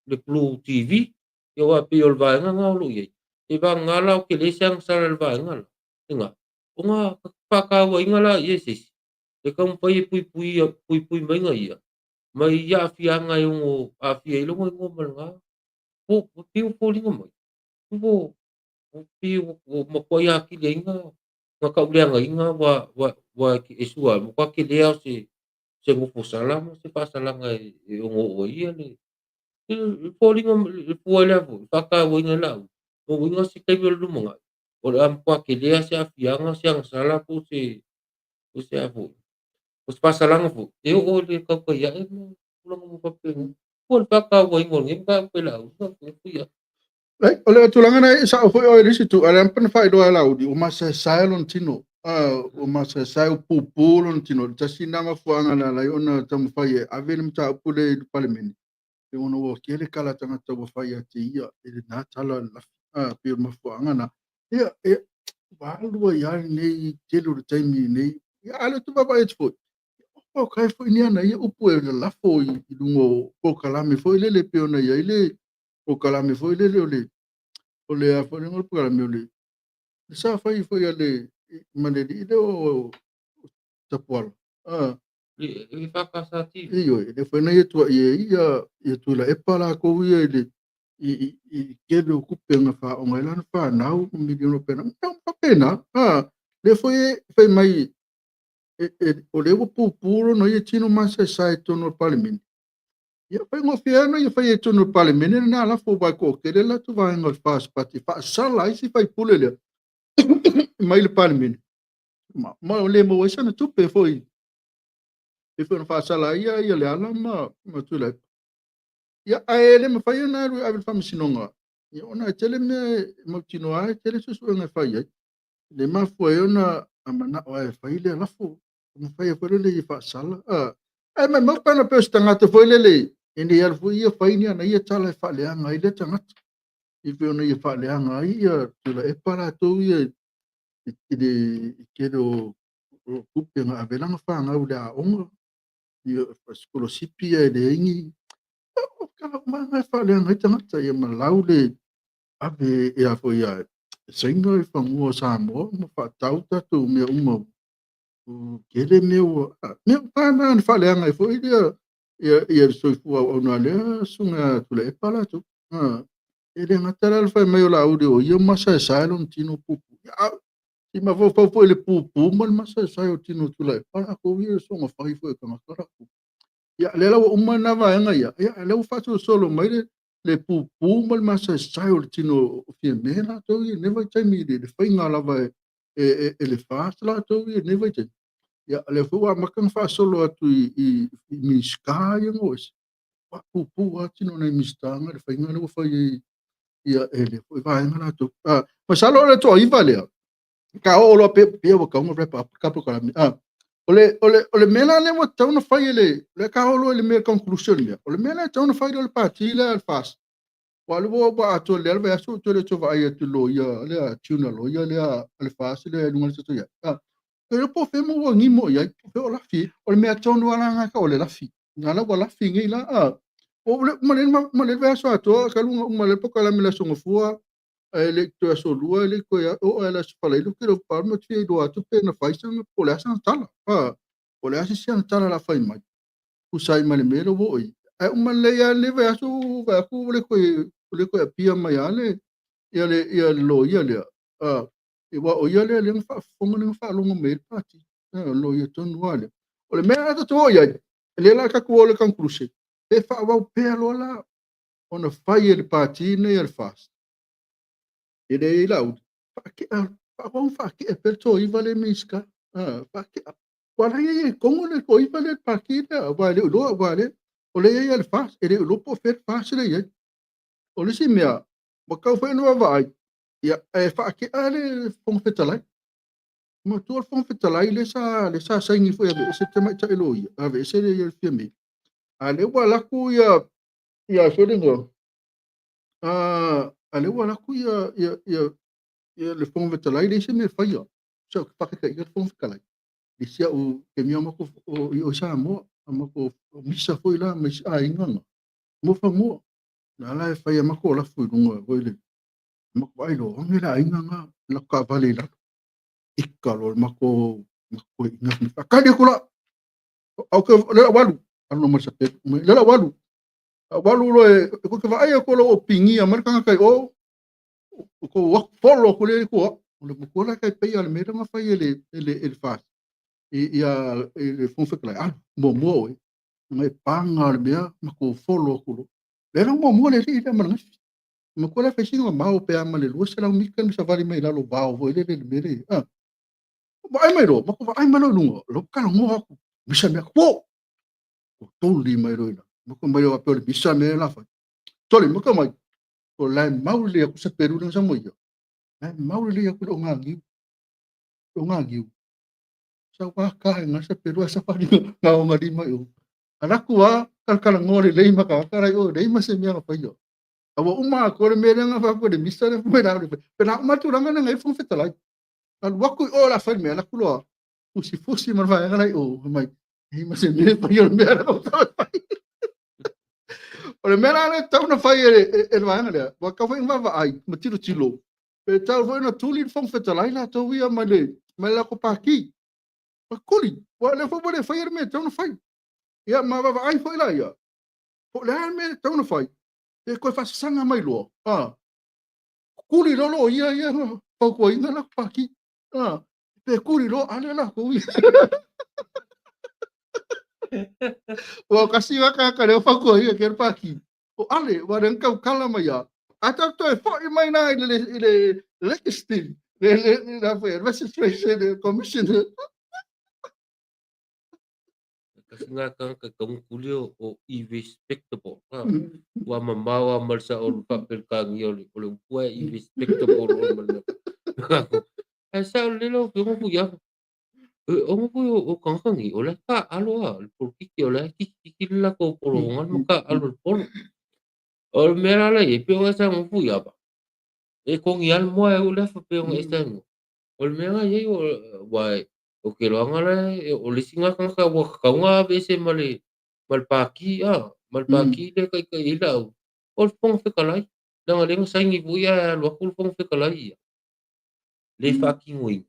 S2: le Blue TV ia wa pe ol vaenga ngau lu ye e va ngala o ke le siang sala el vaenga inga o nga pa ka wa inga la yesis e ka pui mai nga ia mai afianga yung afia ilo mo malanga po piu polinga mai po piu makoya kilenga nga kaulianga inga wa ki esua mo ka kilea se ngufu salama se pasalanga yung oo iya le polinga puala po paka winga lau o winga si kaibel lumonga o am kwa kilea se afianga se ang sala po se afu os pasalanga po eu ole kapaya mo pulang mo papel pun paka winga ngim ka pelau sa kuya
S1: Ai, ole tulangan ai sa foi oi risi tu ala pan fai do ala udi uma sa silon tino. Uma sa sai pupulon tino. Tasina ma fuanga la la ona tam fai aven mta pule du parliament. E ona wo kele kala tanga to fai ati ia e na tala la pe ma fuanga na. Ia walu ya nei telo de taimi nei. Ya ala tu baba et foi. O kai foi ni ana ia upu e la foi i lungo o kalame foi le pe ona ia ile o kalame foi le ole a fo ngol pura me ole sa fai foi ale mane di do tapol
S2: i fakasati
S1: iyo ele foi na yetu ia tu la epala ko ia ele i kedo kupe nga fa o ngela fa na o miliono pena não pa pena le foi mai ole o pupuro no ia tino masa sai to no parliament ia foi ngo fiano ia foi to no parliament na la fo ba ko kele la tu vai ngol fa spati fa sala isi fai pulele mai le parliament ma o le mo esa na tupe foi e foi no fa sala ia le ala ma tu le ia a ele ma fai na ru ave fam sinonga ia ona tele me mo tino ai tele su nga fai ai le ma foi ona amana o ai fai le la fo mo fai foi le fa sala ai ma mo pa na pe sta ngata foi le indi ia foi ia fai ni ana ia tala fa le anga ile tanga i foi ona ia fa le anga ia tu le e para tu ia kedo kupe nga avelanga fa nga ule a onga ia skolosipi e le ingi o kala ma fa le nga tangata ia malau le ave e a fo ia senga i fa mua sa mo fa tau tatu me uma kele meu pa na fa le nga fo ia so fu o no le sunga tule e pala tu ele nga tala fa me la audio ia masa salon tino pupu i ma fo le pupu mal masa sai o tino tula para ko ia so nga fai fo ka makara ia le la o mana va nga ia le o fa solo mai le pupu mal masa sai o tino fi mena to ia ne vai tai mi de fai nga la vai le fa la to ia ne vai tai ia le fo wa makan fa solo atu i mi ska ia ngos pa pupu a tino na mi sta nga le fai nga no fai ia ele fo va nga to ma salo le to i vale ka o lo pe o ka mo repa ka po ka ole mena le mo tau fai le ka o lo le me conclusion le ole mena tau fai le parti le al fas wa lo ba to le va so to le to va ia to lo ia le tuna lo ia le al fas le no se to ia pero po fe mo ngi mo ia pe o la fi ole me tau no ala ka ole la fi na la la fi ngi la o le ma le va so to ka lu ma le po ka la me la so ngofua ele to so lua ele ko ya o ela se fala ele que par no tio do atu pe na fai sang po le sang tala po le sang tala la fai mai ku sai male melo wo i ai uma le ya le va so va ku le ko pia mai ale ya lo ya le e wa o ya le fa fonga le fa lo me pati lo ya ton wale o le mea to ya le la ka ku le kan kruse e fa wa pe lo la ona fai el pati ne el fast ele lau faki pa faki e perto i vale miska faki wala ye como le ko i vale faki da vale lo vale ole ye el fas ele lo po fer fas le ye ole si mea mo ka fe no vai ya e faki ale fon fetalai mo tu fon fetalai le sa sangi foi ave se te mai ta elo ia ave se le ye femi ale wala ku ya so dingo ale wala ku ia le fong vetalai le se me faia so ka ka ia fong vetalai le sia o ke mi ama ko o sa mo ama ko misa foi la mas a inga mo fa mo na la faia ma ko la foi no go le mo ko ai lo ngi la inga la ka vale la ikka lo ma ko inga ka de ko la o ke le walu ano mo sa pet mo lala walu lo e ko ke vai ko lo pingi a marka kai o ko wa folo ko le ko ko la kai pe al mera ma fai ele fa e fun fe kla mo e mai panga le mea ma ko folo ko le mo le ri ma ngas ma ko la fe singa ma o pe ama le lo se la mi kan sa vari mai la lo ba o le mere ba ai mai ro ma ko ai ma no lo ka ngo aku bisa me ko to li mai ro ina ma ko mai o pe bisa me la fa tole ma ko mai ko la mau le aku sa peru nang sa mo yo mau le aku lo ngangi sa wa ka nga sa peru sa pa ni nga o ngadi mai o ana ku wa kal ngore le ma ka ra yo le ma se me ka pa yo awa uma ko le me nga fa ko de bisa le me na pe na ma tu ranga nga fu feta lai al wa ku o la fa me la ku lo fusi ma fa nga o mai ma se me pa yo me ra ko o le mera le tau na fai e vanga le wa ka fai ma ai ma tiro tilo pe tau foi na tuli fong feta lai la tau ia ma le ko pa ki pa kuli wa le fo le fai me tau na fai ia ma va ai foi la ia po le me tau na fai e ko fa sanga mai lo kuli lo ia pa ko ina la pa ki pe kuli lo ale la ko wa kasi wa ka le fa ko ia ke pa ki o ale wa ren ka kala mai ia ata to e fo mai na le legislative le la fe registration commission
S2: kasi nga ka kung kulio o irrespectable wa mamawa malsa or papel kang yoli kulong po irrespectable or mal asa lelo ko mo ya o mo po o kang kang o la ka alo por ki o la ki la ko polongan mo ka alo polo o mera la e pe o sa mo fu ya ba e kong yal mo e o la fa pe o esa no o mera ye o wa o ke lo ngala o le singa kan ka wa ka nga be se male malpaki malpaki le kai ila o pong fe kalai danga le sa ngi bu ya lo kul pong fe kalai le fucking wing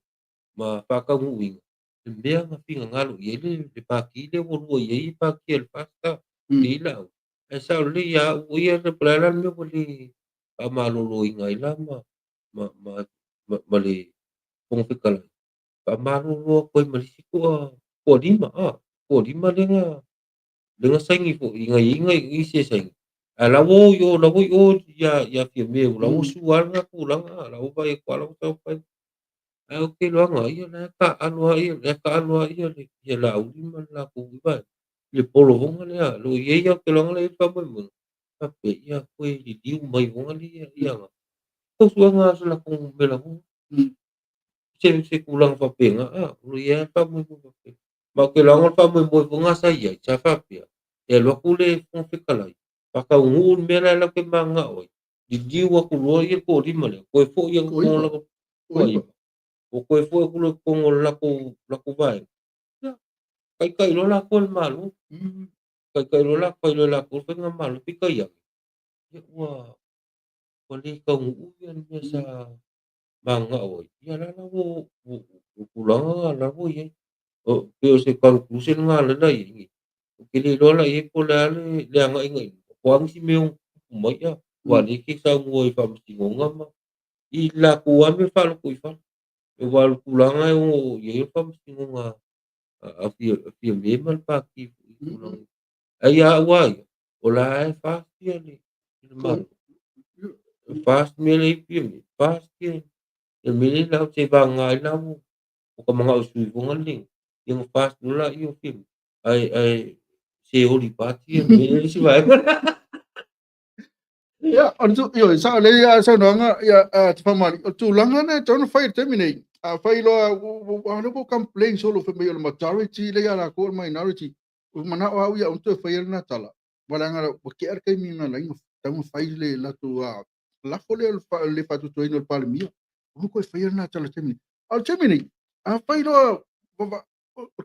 S2: ma pa ka wing le mea nga pinga ngalo ye le paki le wo wo ye paki el pasta ila e sa le ya o ya le plana me wo le pa malo lo inga ila ma le pong fe kalai Pamarulo ako'y malisiko, podi ma lenga saingi po ingay-ingay isesay. Lawo yo ya firmeu lawo sual nga kulang lawo ba kuala ko pa. Okay lo nga iya na ka ano iya ya lawo di man la ko ba. Le polo nga ya lo ye ya ke lang la pa mo. Kape ya ko di umay nga iya nga. To suwa nga sa kung bela ko. Se kulang pa penga lo ya pa mo pa. Ma kailangan pa mo nga sa iya sa papia. Lo kule kung fikalay. Baka nguun mera lang ke mga oy. Didiwa ko lo ye ko di male. Ko fo ye ko la ko oy. O ko fo ko lo ko la ko bay. Kay lo la ko malo. Kay lo la ko fa nga malo pikaya. Wa wali ka nguun ya sa mga oy. Ya la wo kulang la wo ye. O pero se conclusion nga la na ye. Kini lola ye po lalo le nga ingay. Kuang si meong kumaya. Wali ki sa ngoy pa singonga ma. Ila kuwa me falo ko ifa. E wal kulanga yung ye pa singonga. A fi me mal pa ki kulang. Ay away. Wala ay fast yan eh. Mal. Fast me le film. Fast yan. Yung mili lang sa ibang nga mo. O ka mga usubo nga ling. Yung fast nula yung film. Ay si Oli Pati yan. Mili si Bago.
S1: ya antu yo sa le ya sa no nga ya fa mali tu langa na ton fai terminate fai lo no ko complain solo fa me majority le ya la ko minority mana wa ya untu fai na tala wala nga ko ke kai mi na la tang fai le la tu la fo le fa tu no pal mio ko fai na tala terminate fai lo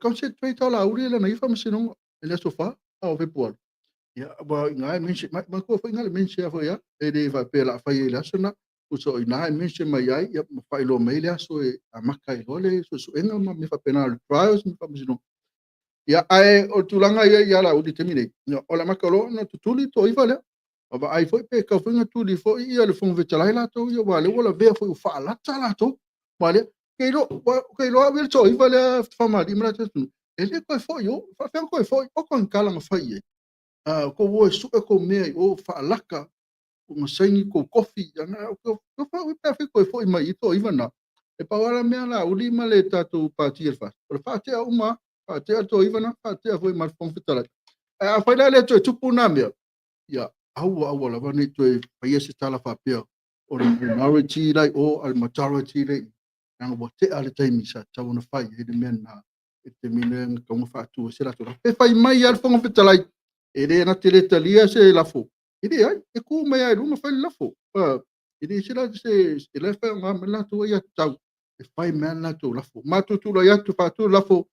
S1: concentrate la uri la na ifa msino le sofa au ve por ya ba ngai min shi ma ko fa ngai min shi fa ya e de va pe la fa ye la sona u so ina min shi ma ya ya fa lo me le so e a ma kai lo le so enga ma mi fa penal trials mi fa mi no Ia ai o tulanga ia la udi temine. O la makalo na tutuli to iva le. Aba ai foi pe ka funga tuli foi ia le fonga vetalai la to ia wale wala vea foi fa la tala to. Wale ke lo avel to iva le fama di mra tu. Ele ko foi yo fa fa ko foi o kon kala ma foi. Ko wo su ko me o fa laka ko masaini ko kofi ana ko fa pe ko foi mai to iva na. E pa wala mea la uli ma le tatu pati el fa. O fa te uma te to iva na te foi ma fonga vetalai. A fa le to tupu na mea. Ia aua lava nei toe paia se tala whapea o le minority lai o al majority lai nanga wa te ale taimi sa tawana whai e de mena e te mine kaunga whaatua se rato e whai mai al whanga whitalai e re na te re talia se lafo e re ai e ku mai ai ruma whai lafo e re se rato se le whai ngā me lato ia tau e whai mea lato lafo mātutu lai atu whaatua lafo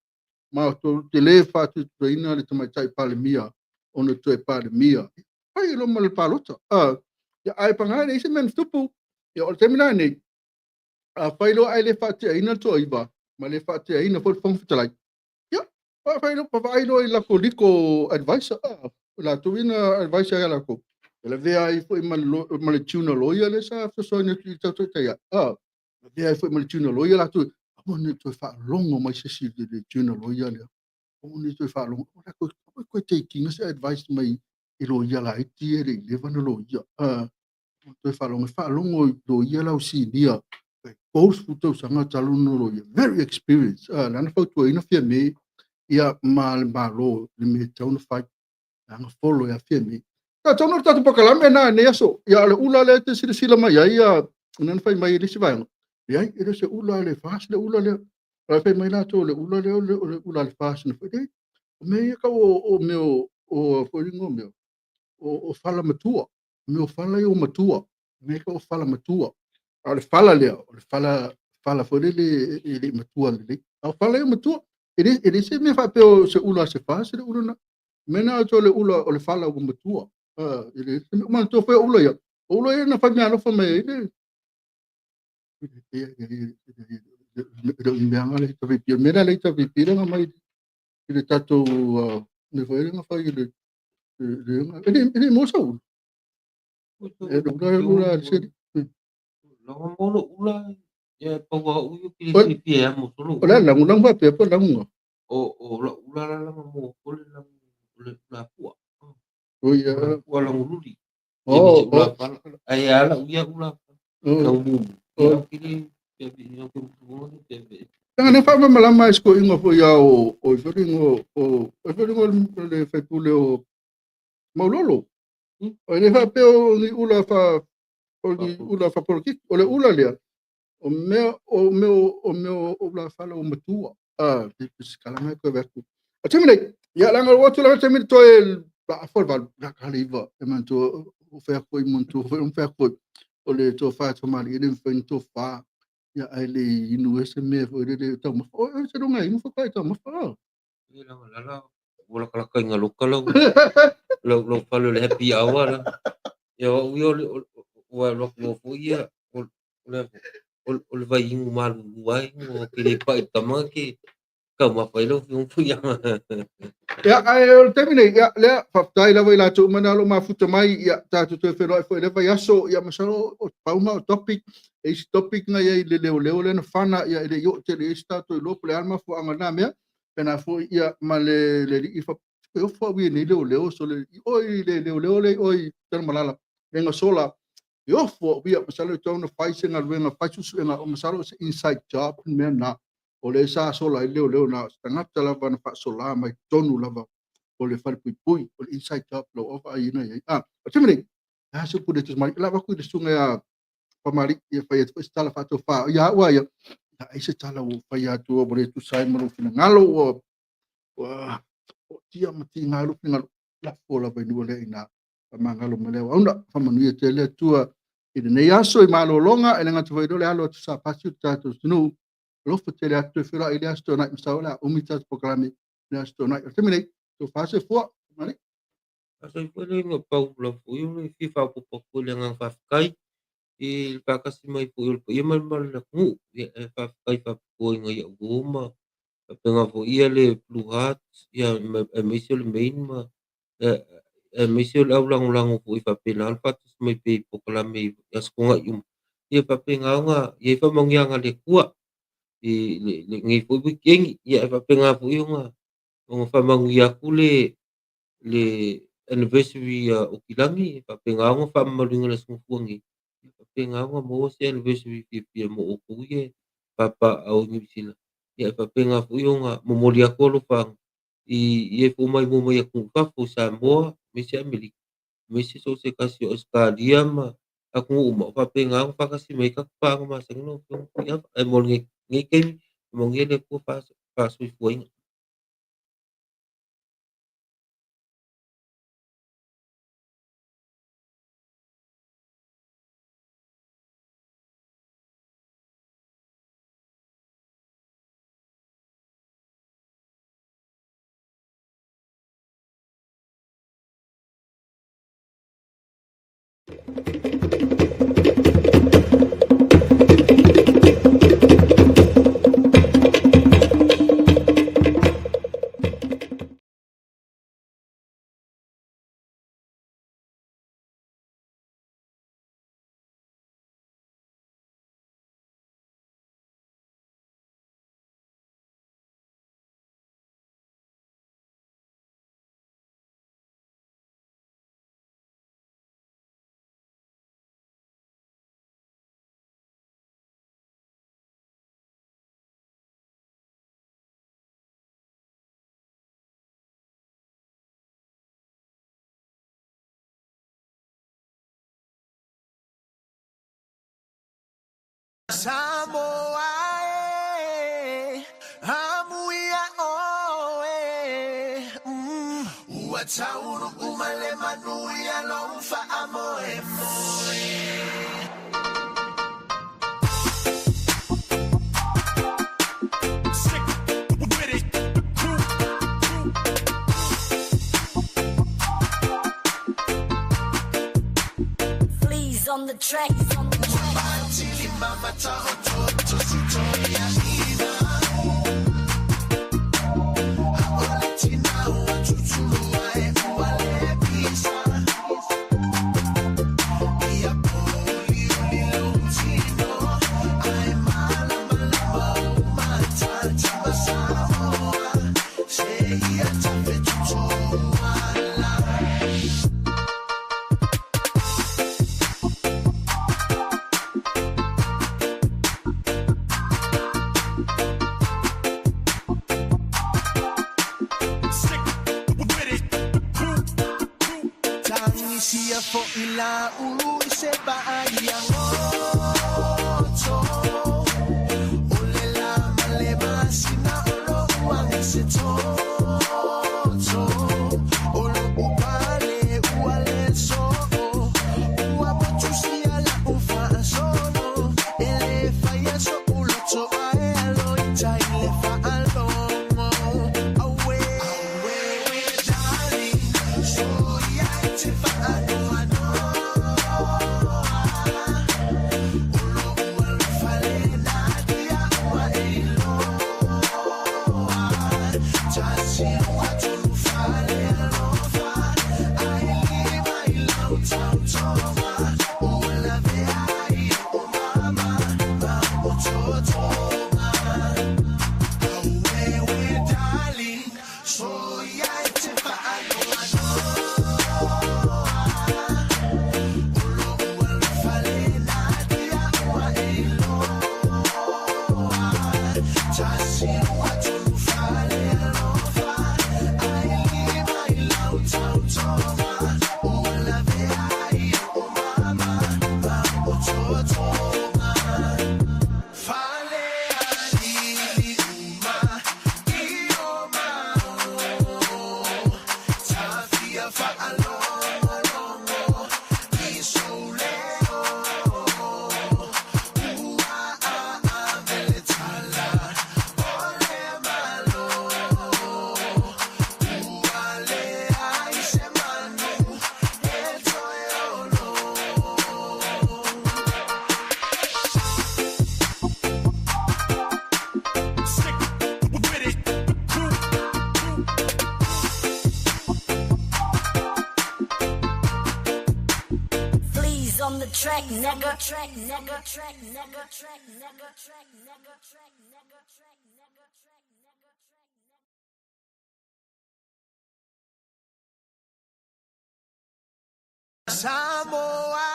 S1: ma to te le whātutu ina le tamaitai pale mia ona toe pale mia ai lo mal palota ya ai panga nei se men tupu ya o termina nei failo ai le fati ai na to iba ma le fati ai na fo fong fitalai ya failo i la ko liko advice la to ina advice ya la ko le ve ai fo mal tuna loya le sa so ni to ya ve ai fo mal tuna loya la to mo ni to fa longo mai se si de tuna loya le o ni to fa longo ko taking se advice mai i lo ia la iti e le vana lo ia to fa longo lo ia la si dia both futo sanga talu no lo ia very experienced na fa to ina fia me ia mal malo le me tau na fa nga follow ia fia me ta tau no tatu pakala me na ne so ia le ula le te sila mai ia na fa mai le si vai ia e se ula le fas le ula le fa mai na to le ula le ula le fas na fa me ka o meu o foringo meu o fala matua meu fala eu matua me ka o fala matua o le fala le o le fala foi ele matua le o fala eu matua ele se me fa pe o se ula se fa se ula na me na to le ula o le fala o matua ele ma to foi ula ia na fa me no fa me ele me anga le to vi me na le to vi pira mai ele tato me foi ele na fa ele ele mo sa ula se
S2: Longa mono ula ya pawa uyu
S1: o
S2: kili pia mo solo
S1: o la ngang fa pe po lang
S2: o la ula la mo kole la la pua
S1: o ya
S2: wala ngululi ya bisa
S1: oh
S2: ula pala ay ala uya ula la ulu ya kili ya bi yo ko mo te be
S1: Tanga ne fa mala mais ko ingo fo ya o feringo le fa pule o maulolo o ne fa pe o ni ula fa o ni ula fa por ki o le ula le o me ula fa lo matua te skala me ko vertu a temine ya la ngol watu la temine to el ba for ba la kaliva e man to o fa ko montu o fa ko o le to fa to mari ni fa to fa ya ele inu ese me fo ele tau ma o se ronga inu fo kai tau ma fa
S2: ya la la wala kala kai ngalo kala lo palo le happy hour la ya uyo wa lo fo ya o le vai ingu malu wai o kile pai tama ki ka ma pai lo fu ya
S1: ya ai termine ya le fa tai la vai la tu mana lo ma futa mai ya ta tu te fero fo ele vai aso ya ma salo o pau ma topic e topic nga ya le na fana ya ele yo te le sta to lo ple alma fo anga na me pena fo ya ma le i fa yo fo wi ni le so le oi le oi ter malala venga sola yo fo wi ma salo to na fai singa venga fai su nga o ma salo inside job me na o le sa sola le na tangata lava na fa sola mai tonu lava o le fal pui o le inside job lo o fa ina ya o timene ha se pude tus mai lava ku de sunga ya pamari ya fa ya stala fa to fa ya wa ya ai se tala o fa ya tu o bore tu sai mo fina ngalo o tia mati ngalo fina la fola ba ni ole ina mangalo mele wa onda fa manu ya tele tua i nei aso i malo longa e nga tu vai dole alo tu sa pasi tu tu nu lo fotele atu fira ile asto na msaola umita programi na asto na termine tu fase fo mari
S2: asa pele ngo pau lo fu yo le fifa po le ngang fa kai il pa kasi mai pu il pa mal mal na ku fa kai fa po ngai ya goma Faapega foʻia le Blue Hearts ia maisi o le main ma maisi o le au lagolago foʻi faapena le faatasi mai pei pokalame i asakoga i uma. Ia faapegaaoga iai faamaugiaga le kua i le gai foʻi puikegi ia e faapega foʻi oga faamaugi aku le anniversary o Kilagi e faapegaaoga faamamaluiga le asagofuagi. Ia faapegaaoga maua se anniversary piapia mo oukou ia papaao i Niusila. Ia e faapega foʻi oga momoli aku alofaga iai foʻi maimua mai aku kafo Samoa me se Amerika. Me se so se kasi o Australia ma aku uma o faapegaaoga faakasi mai kakupaga masagi no foʻi e mo le gai kaimi maugia le kua faasoifuaiga.
S3: Samoa, hamuia oe, Watauru umale manuia lomfa amoe moe.
S4: Please on the track. Mama for ila ulu se ba yang oto olela malema sina olo uang se to olo upale uale so uabotusi ala ufa sono ele faya so ulo to aelo itai le fa alo awe darling so ya te fa with it.
S5: the track, nigga. Track, nigga. Track, nigga. Track, nigga. Track, nigga. Track, nigga. Track, nigga. Track, nigga.
S3: Samoa,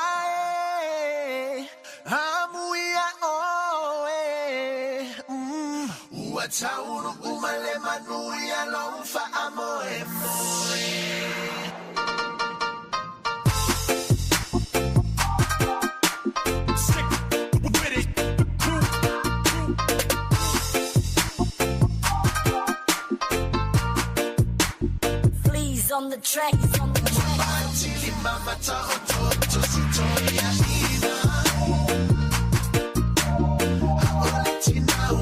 S3: Amuia, Uatauru, Umale, Manuia, Lonfa, Amoe,
S5: Please on the track, on the track.
S3: Mama, to Sitoria, Ina. I want it now,